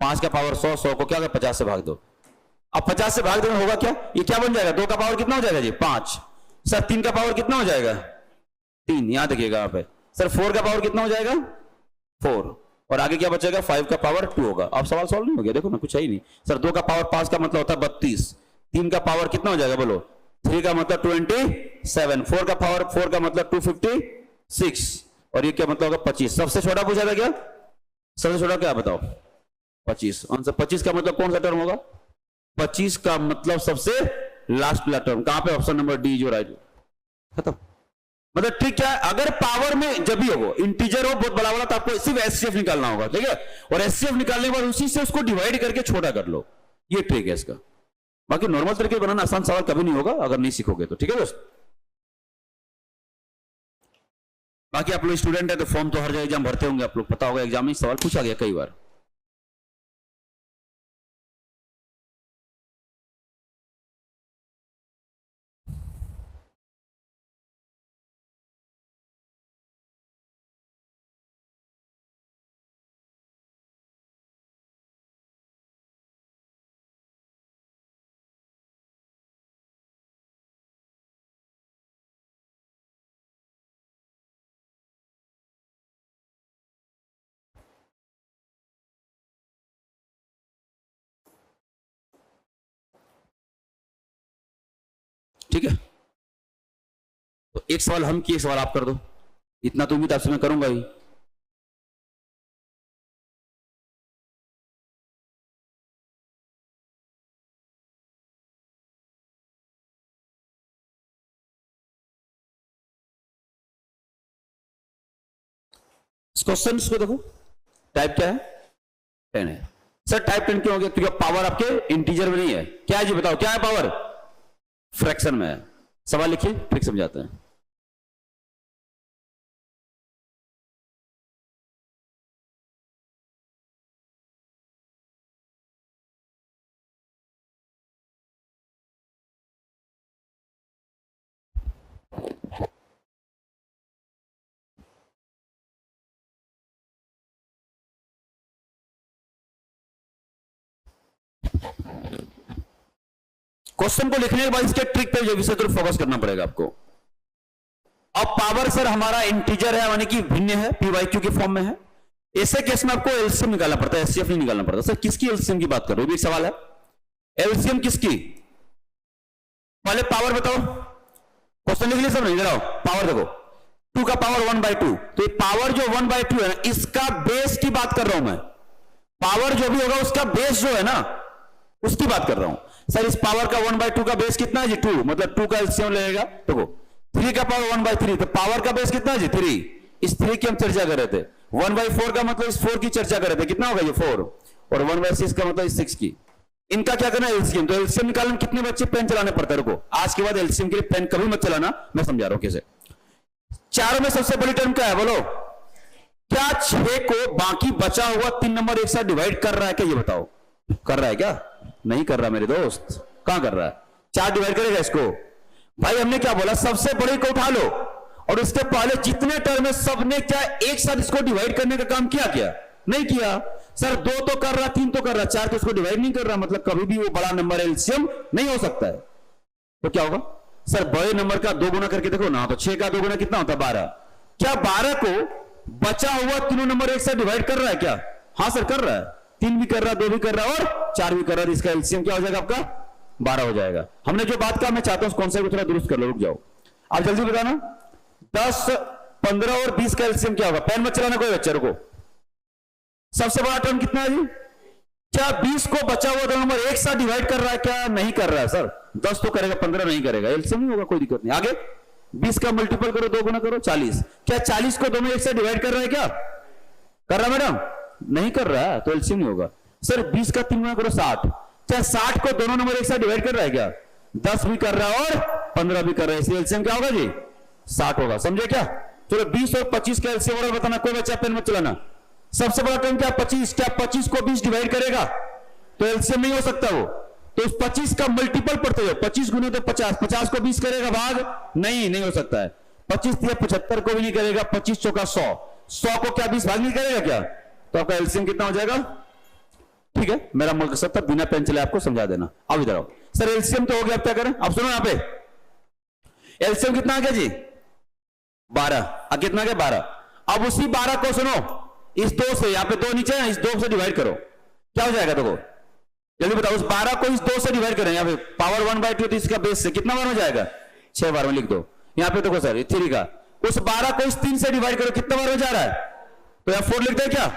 5 का पावर 100, 100 को क्या 50 से भाग दो। अब 50 से भाग देना होगा क्या, ये क्या बन जाएगा, 2 का पावर कितना हो जाएगा जी, 5। सर 3 का पावर कितना हो जाएगा, 3। यहां देखिएगा यहाँ पे सर 4 का पावर कितना हो जाएगा, 4, और आगे क्या बचेगा, 5 का पावर 2 होगा। अब सवाल सॉल्व नहीं हो गया, देखो ना कुछ है ही नहीं। सर 2 का पावर 5 का मतलब होता है 32, 3 का पावर कितना हो जाएगा बोलो, 3 का मतलब 27, 4 का पावर 4 का मतलब 256, और ये क्या मतलब होगा 25। सबसे छोटा पूछा था क्या, सबसे छोटा क्या बताओ, 25। आंसर 25 का मतलब कौन सा टर्म होगा, 25 का मतलब सबसे लास्ट वाला टर्म। कहां पे, ऑप्शन नंबर डी जो राइट। खत्म। मतलब ठीक क्या है, अगर पावर में जब भी हो, इंटीजर हो बहुत बड़ा वाला, तो आपको सिर्फ एचसीएफ निकालना होगा, ठीक है। और एचसीएफ निकालने के बाद उसी से उसको डिवाइड करके छोटा कर लो, ये ट्रिक है इसका। बाकी नॉर्मल तरीके बनाना आसान सवाल कभी नहीं होगा अगर नहीं सीखोगे तो, ठीक है दोस्त। बाकी आप लोग स्टूडेंट है तो फॉर्म तो हर जगह एग्जाम भरते होंगे, आप लोग पता होगा एग्जाम में सवाल पूछा गया कई बार। ठीक है, तो एक सवाल हम किए, एक सवाल आप कर दो, इतना तो उम्मीद आपसे मैं करूंगा ही। इस क्वेश्चन को देखो, टाइप क्या है, 10 है। सर टाइप 10 क्यों हो गया? क्योंकि पावर आपके इंटीजर में नहीं है। क्या है जी बताओ, क्या है पावर? फ्रैक्शन में है। सवाल लिखिए फिर समझाते हैं। क्वेश्चन को लिखने के बाद इसके ट्रिक पे विषय पर फोकस करना पड़ेगा आपको। अब पावर सर हमारा इंटीजर है, यानी कि भिन्न है, पीवाईक्यू के फॉर्म में है। ऐसे केस में आपको एलसीएम निकालना पड़ता है, एचसीएफ नहीं निकालना पड़ता। सर किसकी एलसीएम की बात कर रहे हो, भी एक सवाल है। एलसीएम किसकी? पहले पावर बताओ, क्वेश्चन लिख लिया सब? नहीं जरा पावर देखो, 2 का पावर 1/2, तो ये पावर जो 1/2 है ना, इसका बेस की बात कर रहा हूं मैं। पावर जो भी होगा उसका बेस जो है ना, उसकी बात कर रहा हूं। सर इस पावर का 1/2 का बेस कितना है जी? 2, मतलब 2 का एलसीएम लगेगा। देखो 3 का पावर 1/3, तो पावर का बेस कितना है जी? 3। इस 3 की हम चर्चा कर रहे थे। 1/4 का मतलब इस 4 की चर्चा कर रहे थे, कितना होगा ये 4, और 1/6 का मतलब इस 6 की। इनका क्या करना है? एलसीएम। तो एलसीएम निकालने में कितने बच्चे पेन चलाने पड़ता है? रुको, आज के बाद एलसीएम के लिए पेन कभी मत चलाना, मैं समझा रहा हूं कैसे। चारों में सबसे बड़ी टर्म क्या है बोलो? क्या 6 को बाकी बचा हुआ 3 नंबर एक साथ डिवाइड कर रहा है क्या? ये बताओ, कर रहा है क्या? नहीं कर रहा मेरे दोस्त। कहां कर रहा है? 4 डिवाइड करेगा इसको? भाई हमने क्या बोला, सबसे बड़ी को उठा लो, और उसके पहले जितने टर्म है सबने क्या एक साथ इसको डिवाइड करने का काम किया क्या? नहीं किया। सर 2 तो कर रहा, 3 तो कर रहा, 4 तो इसको डिवाइड नहीं कर रहा, मतलब कभी भी वो बड़ा नंबर एलसीएम नहीं हो सकता है। तो क्या होगा? सर बड़े नंबर का 2 गुना करके देखो ना, तो 6 का 2 गुना कितना होता है? 12। क्या 12 को बचा हुआ तीनों नंबर एक साथ डिवाइड कर रहा है क्या? हाँ सर कर रहा है, 3 भी कर रहा है, 2 भी कर रहा है, और 4 भी कर रहा है। इसका एलसीएम क्या हो जाएगा आपका? 12 हो जाएगा। हमने जो बात कहा, मैं चाहता हूं कौन सा थोड़ा दुरुस्त कर लो, रुक जाओ आप जल्दी बताना। 10, 15 और 20 का एलसीएम क्या होगा? पेन मत चलाना कोई बच्चा, रुको। सबसे बड़ा टर्म कितना है जी? क्या 20 को बचा हुआ दो नंबर एक साथ डिवाइड कर रहा है क्या? नहीं कर रहा है सर। 10 तो करेगा, 15 नहीं करेगा, एलसीएम नहीं होगा, कोई दिक्कत नहीं। आगे 20 का मल्टीपल करो, 2 गुना करो, 40। क्या 40 को दोनों एक साथ डिवाइड कर रहा है क्या? कर रहा मैडम? नहीं कर रहा है, तो एलसीएम नहीं होगा। सर 20 का 3 गुना करो, 60। क्या 60 को दोनों नंबर एक साथ डिवाइड कर रहा है क्या? 10 भी कर रहा है और 15 भी कर रहा है, इसलिए एलसीएम क्या होगा जी? 60 होगा। समझे क्या? चलो 20 और 25 का एलसीएम और बताना, कोई बच्चा पेन मत चलाना। सबसे बड़ा टर्म क्या? 25। क्या 25 को 20 डिवाइड करेगा? तो एलसीएम नहीं हो सकता वो। तो उस 25 का मल्टीपल पढ़ते हो, 25 गुने तो 50, 50 को 20 करेगा भाग? नहीं हो सकता है। 25 या 75 को भी नहीं करेगा, 25 चौका 100, 100 को क्या 20 भाग नहीं करेगा क्या? तो आपका एलसीएम कितना हो जाएगा? ठीक है, मेरा मकसद था बिना पेन चले आपको समझा देना। अब इधर आओ सर, एलसीएम तो हो गया, अब क्या करें? अब सुनो यहाँ पे, एलसीएम कितना आ गया जी? 12। कितना आ गया? 12। अब उसी 12 को सुनो, इस 2 से, यहाँ पे 2 नीचे है, इस 2 से डिवाइड करो, क्या हो जाएगा? देखो जल्दी बताओ, उस 12 को इस 2 से डिवाइड करें, यहाँ पे पावर 1/2, तो इसका बेस से कितना बार हो जाएगा? 6 बार में लिख दो। यहाँ पे देखो सर 3 का, उस 12 को इस 3 से डिवाइड करो, कितना बार हो जा रहा है? तो यहाँ 4 लिख दे क्या?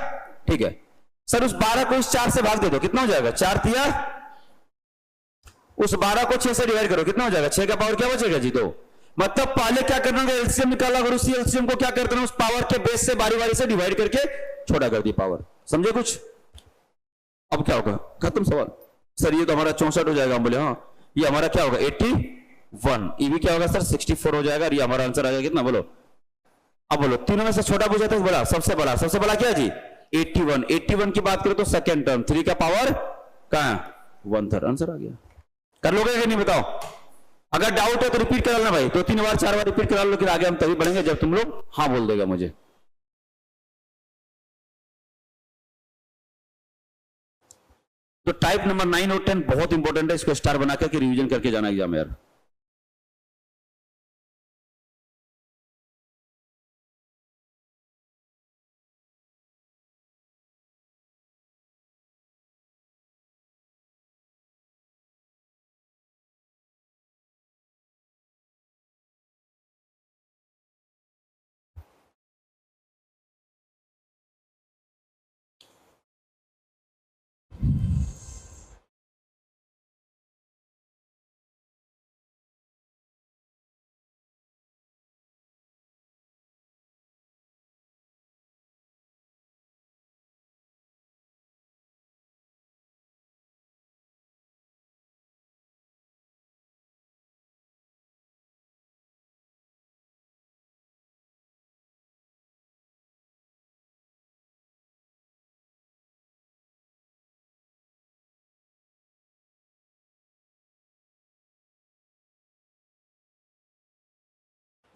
ठीक है सर, उस 12 को इस 4 से भाग दे दो, कितना हो जाएगा? 4 तिया, उस 12 को 6 से डिवाइड करो, कितना हो जाएगा? 6 का पावर क्या बचेगा जी? 2। मतलब पहले क्या करना है? एलसीएम निकाला, और उसी एलसीएम को क्या करते हैं? उस पावर के बेस से बारी बारी से डिवाइड करके छोटा कर दी पावर। समझे कुछ? अब क्या होगा? खत्म सवाल। सर ये तो हमारा 64 हो जाएगा। हम बोले हाँ, ये हमारा क्या होगा? 81। ये भी क्या होगा सर? 64 हो जाएगा। ये हमारा आंसर आ जाएगा कितना बोलो? अब बोलो, तीनों में से छोटा पूछा था, बड़ा? सबसे बड़ा, सबसे बड़ा क्या है जी? 81। 81 की बात करें तो सेकेंड टर्म, 3 का पावर कहां? 1/3। आंसर आ गया। कर लोगे कि नहीं बताओ? अगर डाउट है तो रिपीट करा लेना भाई, 2-3 बार 4 बार रिपीट करा लो, लेकिन आगे हम तभी बढ़ेंगे जब तुम लोग हाँ बोल देगा मुझे। तो टाइप नंबर 9 और 10 बहुत इंपॉर्टेंट है, इसको स्टार बना करके रिवीजन करके जाना एग्जाम यार।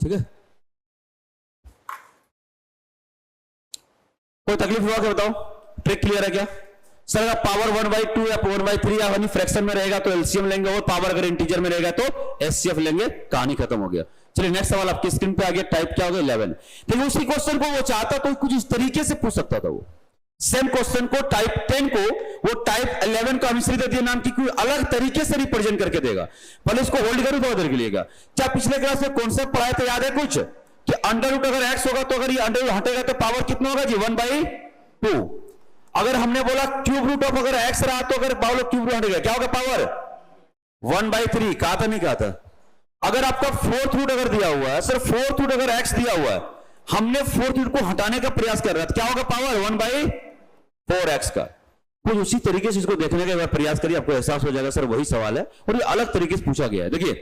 ठीक है, कोई तकलीफ हुआ क्या बताओ? ट्रिक क्लियर है क्या सर? अगर पावर 1/2 या 1/3 या वही फ्रैक्शन में रहेगा तो एलसीएम लेंगे, और पावर अगर इंटीजर में रहेगा तो एचसीएफ लेंगे, कहानी खत्म हो गया। चलिए नेक्स्ट सवाल आपकी स्क्रीन पे आ गया, टाइप क्या हो गया 11। देखिए उसी क्वेश्चन को वो चाहता तो कुछ इस तरीके से पूछ सकता था, वो सेम क्वेश्चन को टाइप 10 को वो टाइप 11 का मिश्रित अध्ययन नाम की कोई अलग तरीके से रिप्रेजेंट करके देगा। पहले इसको होल्ड करूं तो देर के लिए क्या पिछले क्लास में कॉन्सेप्ट पढ़ाए थे, याद है कुछ कि अंडर रूट अगर एक्स होगा तो अगर ये अंडर रूट हटेगा तो पावर कितना होगा जी 1/2। अगर हमने बोला क्यूब रूट ऑफ अगर एक्स रहा तो अगर पावर क्यूब रूट हटेगा क्या होगा पावर 1/3। कहा था नहीं कहा था? अगर आपका फोर्थ रूट अगर दिया हुआ है सर, फोर्थ रूट अगर एक्स दिया हुआ है, हमने फोर्थ रूट को हटाने का प्रयास कर रहा है, क्या होगा पावर 1/4x का। कुछ उसी तरीके से इसको देखने का प्रयास करिए, आपको एहसास हो जाएगा सर वही सवाल है और ये अलग तरीके से पूछा गया है। देखिए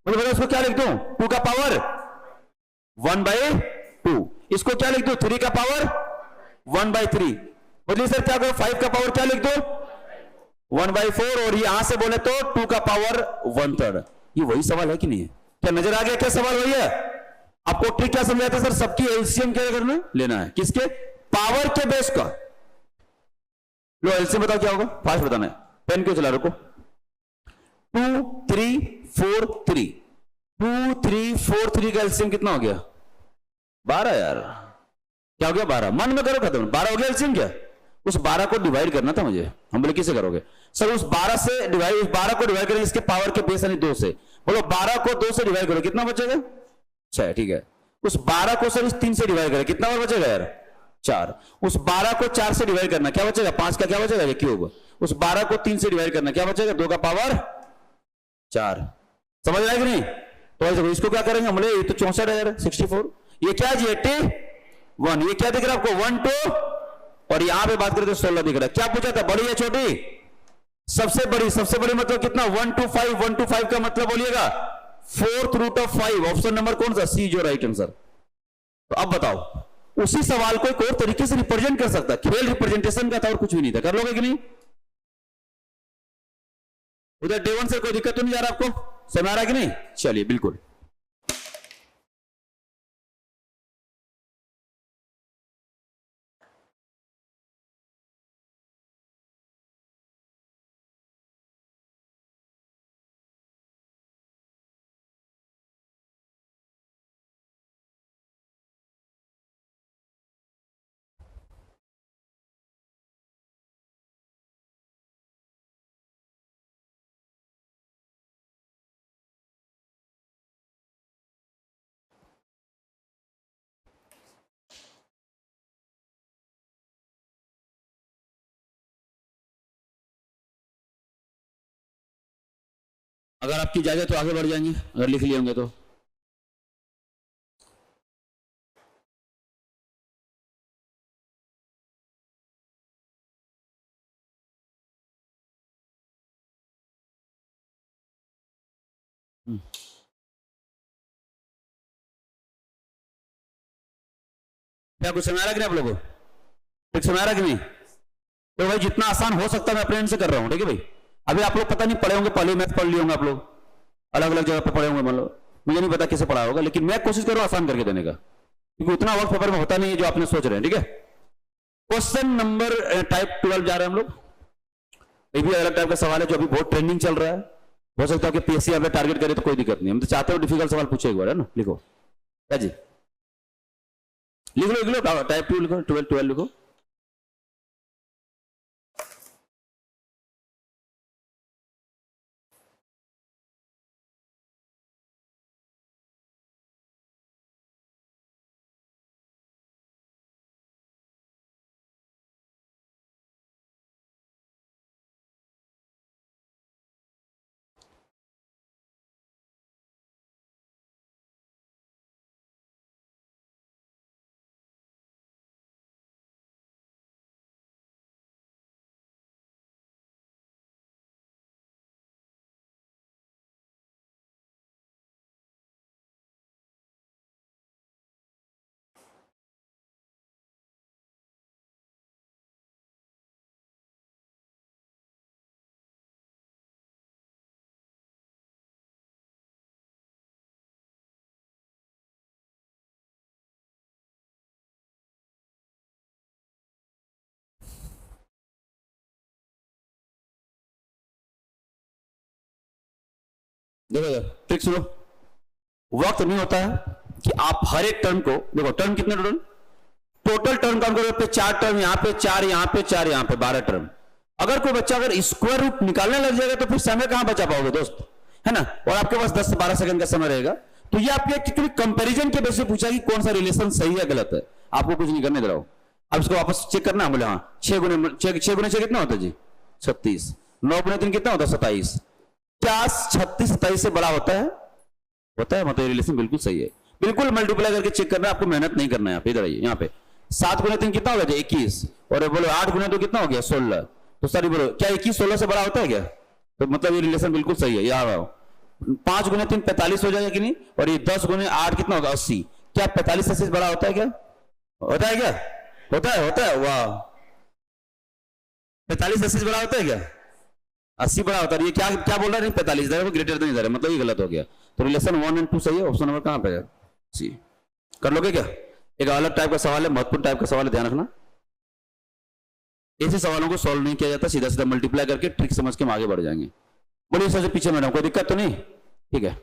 मतलब इसको क्या लिख दूं 2 का पावर 1/2, इसको क्या लिख दो 3 का पावर 1/3। बोलिए सर क्या करो 5 का पावर क्या लिख दो 1/4, और यहां से बोले तो 2 का पावर 1/3। ये वही सवाल है कि नहीं है? क्या नजर आ गया क्या सवाल वही है? आपको ट्रिक क्या समझाता सर? सबकी एलसीएम क्या करना लेना है, किसके पावर के बेस का। लो एलसीएम बताओ क्या होगा, फास्ट बताना है, पेन क्यों चला रुको। 2 3 4 3, 2 3 4 3 का एलसीएम कितना हो गया 12 यार। क्या हो गया 12, मन में करो खत्म, 12 हो गया एलसीएम। क्या उस 12 को डिवाइड करना था मुझे, हम बोले किसे करोगे सर? उस 12 से डिवाइड, उस 12 को डिवाइड करें इसके पावर के बेस यानी 2 से, बोलो 12 को 2 से डिवाइड करो कितना बचेगा 6, ठीक है। उस 12 को सर इस 3 से डिवाइड करें कितना बचेगा यार 4। उस 12 को 4 से डिवाइड करना क्या बचेगा 5 का क्या बचेगा क्यूब। उस 12 को 3 से डिवाइड करना क्या बचेगा 2 का पावर 4। समझ रहा है कि नहीं? तो इसको क्या करेंगे हम, ये तो 64 है यार 64, ये क्या जी 81, ये क्या दिख रहा है आपको 1 2, और यहां पे बात करें तो 16 दिख रहा है। क्या पूछा था बड़ी या छोटी? सबसे बड़ी, सबसे बड़ी मतलब कितना 125, 125 का मतलब बोलिएगा fourth root of 5। Option number कौन सा सी जो राइट आंसर। तो अब बताओ उसी सवाल को एक और तरीके से रिप्रेजेंट कर सकता, खेल रिप्रेजेंटेशन का था और कुछ भी नहीं था, कर लोगे कि नहीं? उधर डेवन से कोई दिक्कत तो नहीं जा रहा आपको, समझ आ रहा कि नहीं? चलिए बिल्कुल। अगर आपकी इजाजत तो आगे बढ़ जाएंगे, अगर लिख लिए होंगे तो। क्या कुछ समझ आ रहा कि नहीं आप लोगों को? ठीक समझ आ रहा कि नहीं? तो भाई जितना आसान हो सकता है मैं अपने एंड से कर रहा हूं, ठीक है भाई। अभी आप लोग पता नहीं पढ़े होंगे, पहले मैथ पढ़ लिए होंगे आप लोग, अलग अलग जगह पर पढ़े होंगे, मान लो मुझे नहीं पता किसे पढ़ा होगा, लेकिन मैं कोशिश कर रहा हूं आसान करके देने का, क्योंकि उतना वर्क पेपर में होता नहीं है जो आपने सोच रहे हैं, ठीक है। क्वेश्चन नंबर टाइप 12 जा रहे हैं हम लोग। ये भी अलग टाइप का सवाल है जो अभी बहुत ट्रेंडिंग चल रहा है। हो सकता है कि पीएससी आपने टारगेट करे तो कोई दिक्कत नहीं, हम तो चाहते हो डिफिकल्ट सवाल पूछे एक बार, है ना। लिखो क्या जी, लिख लो टाइप 2 लिखो, 12 लिखो। देखो ट्रिक सुनो, वक्त नहीं होता है कि आप हर एक टर्म को, देखो टर्म कितने टोटल, टोटल टर्म काउंट करो पे 4 टर्म, यहां पे 4, यहां पे 4, यहां पे 12 टर्म। अगर कोई बच्चा अगर स्क्वायर रूट निकालने लग जाएगा तो फिर समय कहां बचा पाओगे दोस्त, है ना। और आपके पास 10 से 12 सेकंड का समय रहेगा। तो ये आपके एक्चुअली कंपैरिजन के बेस पे पूछा कि कौन सा रिलेशन सही है गलत है, आपको कुछ नहीं करने दे रहा हूं। अब इसको वापस चेक करना, बोले हाँ 6 गुने 6 कितना होता है जी 36, 9 गुने 3 कितना होता है 27, क्या 36 27 से बड़ा होता है, मतलब रिलेशन बिल्कुल सही है। बिल्कुल मल्टीप्लाई करके चेक करना है, आपको मेहनत नहीं करना है। इधर आइए, यहाँ पे 7 गुने 3 कितना हो गया 21, और बोलो 8 गुने 2 कितना हो गया 16। तो सर बोलो क्या 21 16 से बड़ा होता है क्या, तो मतलब ये रिलेशन बिल्कुल सही है। यहाँ आओ 5 गुने 3 45 हो जाएगा कि नहीं, और ये 10 गुने 8 कितना होगा 80, क्या 45 80 से बड़ा होता है क्या, होता है क्या, होता है वाह 45 80 से बड़ा होता है क्या, 80 बड़ा होता है। ये क्या क्या बोल रहा है 45 ग्रेटर देन इधर है, मतलब ये गलत हो गया। तो रिलेशन 1 और 2 सही है, ऑप्शन नंबर कहां पे है सी। कर लोगे क्या, एक अलग टाइप का सवाल है, महत्वपूर्ण टाइप का सवाल है, ध्यान रखना। ऐसे सवालों को सॉल्व नहीं किया जाता, सीधा सीधा मल्टीप्लाई करके ट्रिक समझ के हम आगे बढ़ जाएंगे। बोलिए सबसे पीछे मैडम, कोई दिक्कत तो नहीं, ठीक है।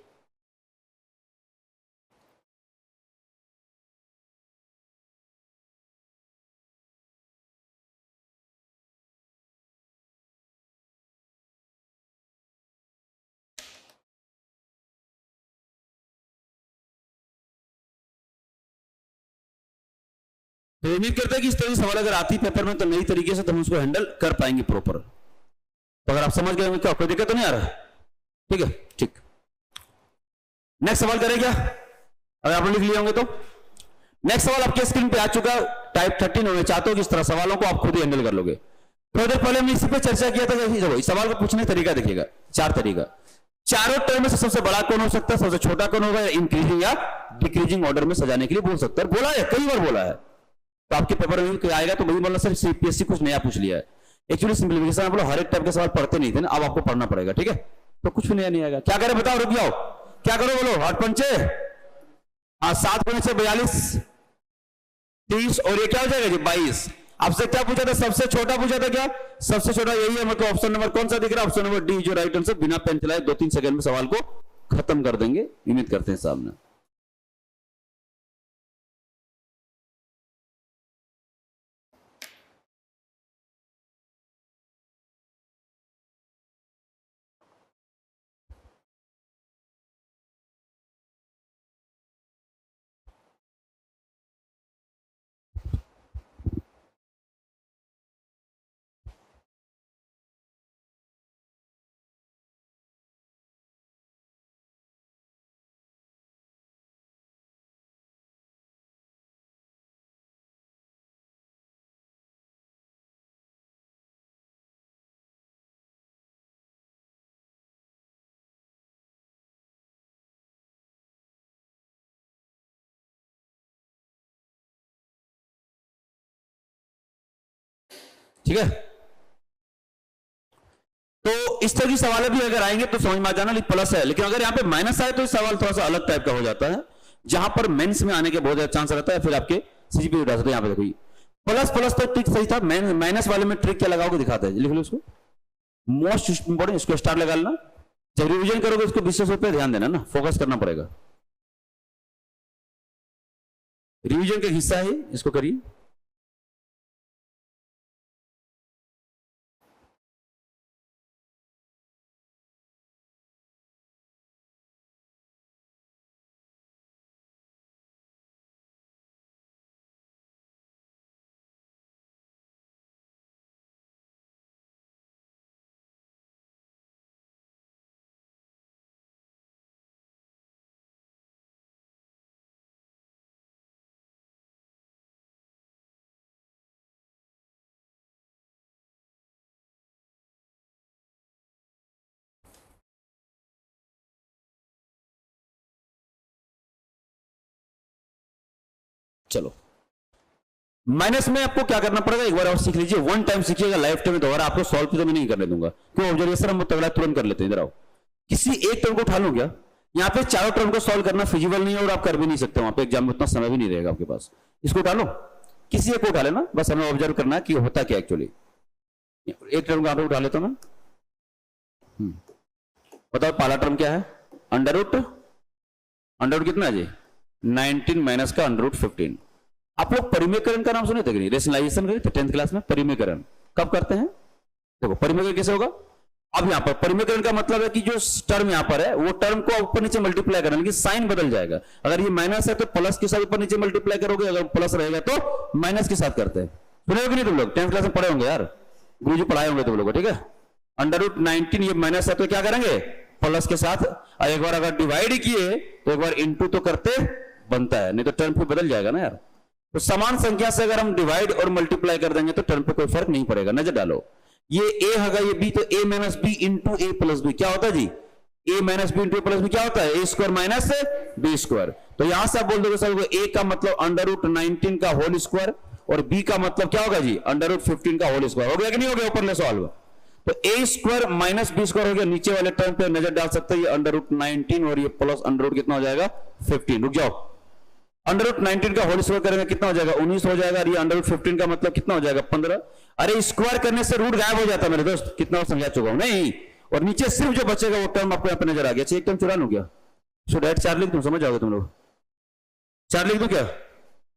तो उम्मीद करते हैं कि इस तरह की सवाल अगर आती पेपर में तो नई तरीके से तो हम उसको हैंडल कर पाएंगे प्रॉपर। तो अगर आप समझ गए क्या कोई दिक्कत तो नहीं आ रहा, ठीक है ठीक। नेक्स्ट सवाल करें क्या, अगर आप लिख लिए होंगे तो। नेक्स्ट सवाल आपके स्क्रीन पे आ चुका, टाइप 13 होने चाहते हो कि इस तरह सवालों को आप खुद ही हैंडल कर लोगे। थोड़ी देर पहले हमने इसी पे चर्चा किया था कि इस सवाल को पूछने का तरीका देखिएगा, 4 तरीका। चारों टर्म में से सबसे बड़ा कौन हो सकता है, सबसे छोटा कौन होगा, इंक्रीजिंग या डिक्रीजिंग ऑर्डर में सजाने के लिए बोल सकता है, बोला है कई बार बोला है। तो आपके पेपर में आएगा तो वही बोलना सर सीपीएससी कुछ नया पूछ लिया है। एक्चुअली सिंप्लीफिकेशन आप लोग हर एक टाइप के सवाल पढ़ते नहीं थे ना, अब आपको पढ़ना पड़ेगा, ठीक है। तो कुछ भी नया नहीं आएगा, क्या करें बताओ, रुक जाओ, क्या करो बोलो, 8 पंचे, हाँ 7 गुने 6 42 30, और ये क्या हो जाएगा जी 22। आपसे क्या पूछा था, सबसे छोटा पूछा था, क्या सबसे छोटा यही है, मतलब ऑप्शन नंबर कौन सा दिख रहा है, ऑप्शन नंबर डी जो राइट आंसर। बिना पेन चलाए 2-3 सेकंड में सवाल को खत्म कर देंगे, उम्मीद करते हैं सामने। ठीक है, तो इस तरह की सवाल भी अगर आएंगे तो समझ में आ जाना प्लस है, लेकिन अगर यहाँ पे माइनस आए तो सवाल थोड़ा सा अलग टाइप का हो जाता है, जहां पर मेंस में आने के बहुत ज्यादा चांस रहता है, फिर आपके सीजीपीए उठा सकते हैं। यहाँ पे देखो प्लस प्लस तो ट्रिक सही था, माइनस वाले में ट्रिक क्या लगाओगे दिखाते हैं, लिख लो उसको, मोस्ट इंपोर्टेंट, इसको स्टार लगा लेना। जब रिविजन करोगे इसको विशेष रूप से ध्यान देना ना, फोकस करना पड़ेगा, रिविजन का हिस्सा है, इसको करिए। चलो माइनस में आपको क्या करना पड़ेगा, एक बार और सीख लीजिए, वन टाइम सीखिएगा, लाइफ टाइम में दोबारा आपको सॉल्व तो मैं नहीं करने दूंगा, क्यों ऑब्जर्वेशन हम तगड़ा तुरंत कर लेते हैं। इधर आओ, किसी एक टर्म को उठा लो, क्या यहाँ पे चारों टर्म को सॉल्व करना फिजिबल नहीं है, और आप कर भी नहीं सकते, वहां पे एग्जाम में उतना समय भी नहीं रहेगा आपके पास। इसको उठा लो, किसी एक को उठा लेना, बस हमें ऑब्जर्व करना है कि होता क्या एक्चुअली। एक टर्म को उठा लेता हूं मैं, बताओ पहला टर्म क्या है, अंडर रूट कितना है जी 19 माइनस का अंडर रूट 15। आप लोग परिमेयकरण का नाम सुने थे कि नहीं, रेशनलाइजेशन करे थे 10th क्लास में। परिमेयकरण कब करते हैं, देखो परिमेयकरण कैसे होगा। अब यहां पर परिमेयकरण का मतलब है कि जो टर्म यहां पर है वो टर्म को ऊपर नीचे मल्टीप्लाई करना, लेकिन साइन बदल जाएगा। अगर ये माइनस है तो प्लस के साथ ऊपर नीचे मल्टीप्लाई करोगे, अगर प्लस रहेगा तो माइनस के साथ करते हैं। सुने कि नहीं तुम लोग, 10th क्लास में पढ़े होंगे यार, गुरुजी पढ़ाए होंगे तुम लोग, ठीक है। अंडर रूट 19 ये माइनस है तो क्या करेंगे प्लस के साथ, और एक बार अगर डिवाइड किए तो एक बार इंटू तो करते बनता है, नहीं तो टर्म पे बदल जाएगा ना यार। तो समान संख्या से अगर हम डिवाइड और मल्टीप्लाई कर देंगे तो टर्म पे कोई फर्क नहीं पड़ेगा। नजर डालो, ये ए होगा ये बी, तो ए minus B into A plus B क्या होता है जी, ए minus B into A plus B क्या होता है, ए स्क्वायर माइनस बी स्क्वायर। तो यहां से आप बोल दोगे सर ए का मतलब अंडर रूट 19 का होल स्क्वायर और बी का मतलब क्या होगा जी अंडर रूट 15 का होल स्क्वायर। हो गया कि नहीं हो गया, ऊपर ले सॉल्व। तो ए स्क्वायर माइनस बी स्क्वायर हो गया, नीचे वाले टर्म पे नजर डाल सकते हैं, ये अंडर रूट 19 और ये प्लस अंडर रूट कितना हो जाएगा 15। रुक जाओ, अंडर रूट 19 का होल स्क्वायर करेंगे कितना हो जाएगा 19 हो जाएगा, और ये अंडर रूट 15 का मतलब कितना हो जाएगा 15। अरे स्क्वायर करने से रूट गायब हो जाता है मेरे दोस्त, कितना और समझा चुका हूं नहीं। और नीचे सिर्फ जो बचेगा वो टर्म आपको यहाँ पे नजर आ गया। एक टर्म चुरा लूं क्या, सो डायरेक्ट 4 लिख दूं, समझ जाओगे तुम लोग। 4 लिख दूं क्या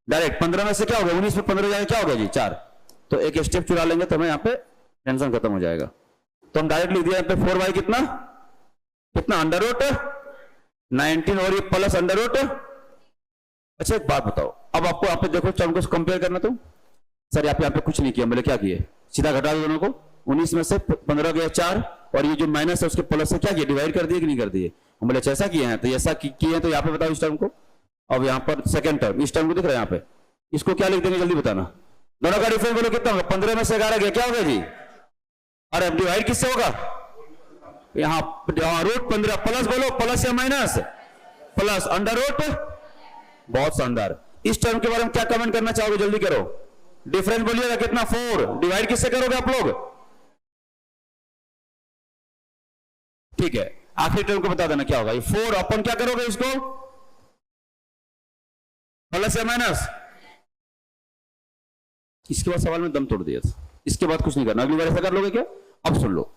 डायरेक्ट, 15 में से क्या होगा 19 में 15 जाएगा क्या होगा जी 4। तो एक स्टेप चुरा लेंगे तो हमें यहाँ पे टेंशन खत्म हो जाएगा। तो हम डायरेक्ट लिख दिया यहाँ पे 4y कितना कितना अंडर रूट 19 और ये प्लस अंडर रूट। अच्छा एक बात बताओ, अब आपको यहाँ पे देखो टर्म को कंपेयर करना, तो सर यहाँ पे कुछ नहीं किया, बोले क्या किए सीधा घटा दो दोनों को, 19 में से 15 गया 4 और ये जो माइनस है उसके प्लस से क्या किया डिवाइड कर दिए कि नहीं कर दिए। हम बोले ऐसा किए हैं, तो ऐसा किए हैं तो यहाँ पे बताओ इस टर्म को। अब यहाँ पर सेकंड टर्म इस टर्म को दिख रहा है यहाँ पे, इसको क्या लिख देंगे जल्दी बताना। दोनों का डिफरेंस बोलो कितना होगा, 15 में से 11 गया क्या होगा जी, अरे अब डिवाइड किससे होगा, यहाँ रूट 15 प्लस बोलो प्लस या माइनस प्लस अंडर रूट बहुत शानदार। इस टर्म के बारे में क्या कमेंट करना चाहोगे जल्दी करो, डिफरेंस बोलिएगा कितना 4, डिवाइड किससे करोगे आप लोग, ठीक है आखिरी टर्म को बता देना क्या होगा। ये 4 अपन क्या करोगे इसको प्लस या माइनस। इसके बाद सवाल में दम तोड़ दिया, इसके बाद कुछ नहीं करना, अगली बार ऐसा कर लोगे क्या। अब सुन लो,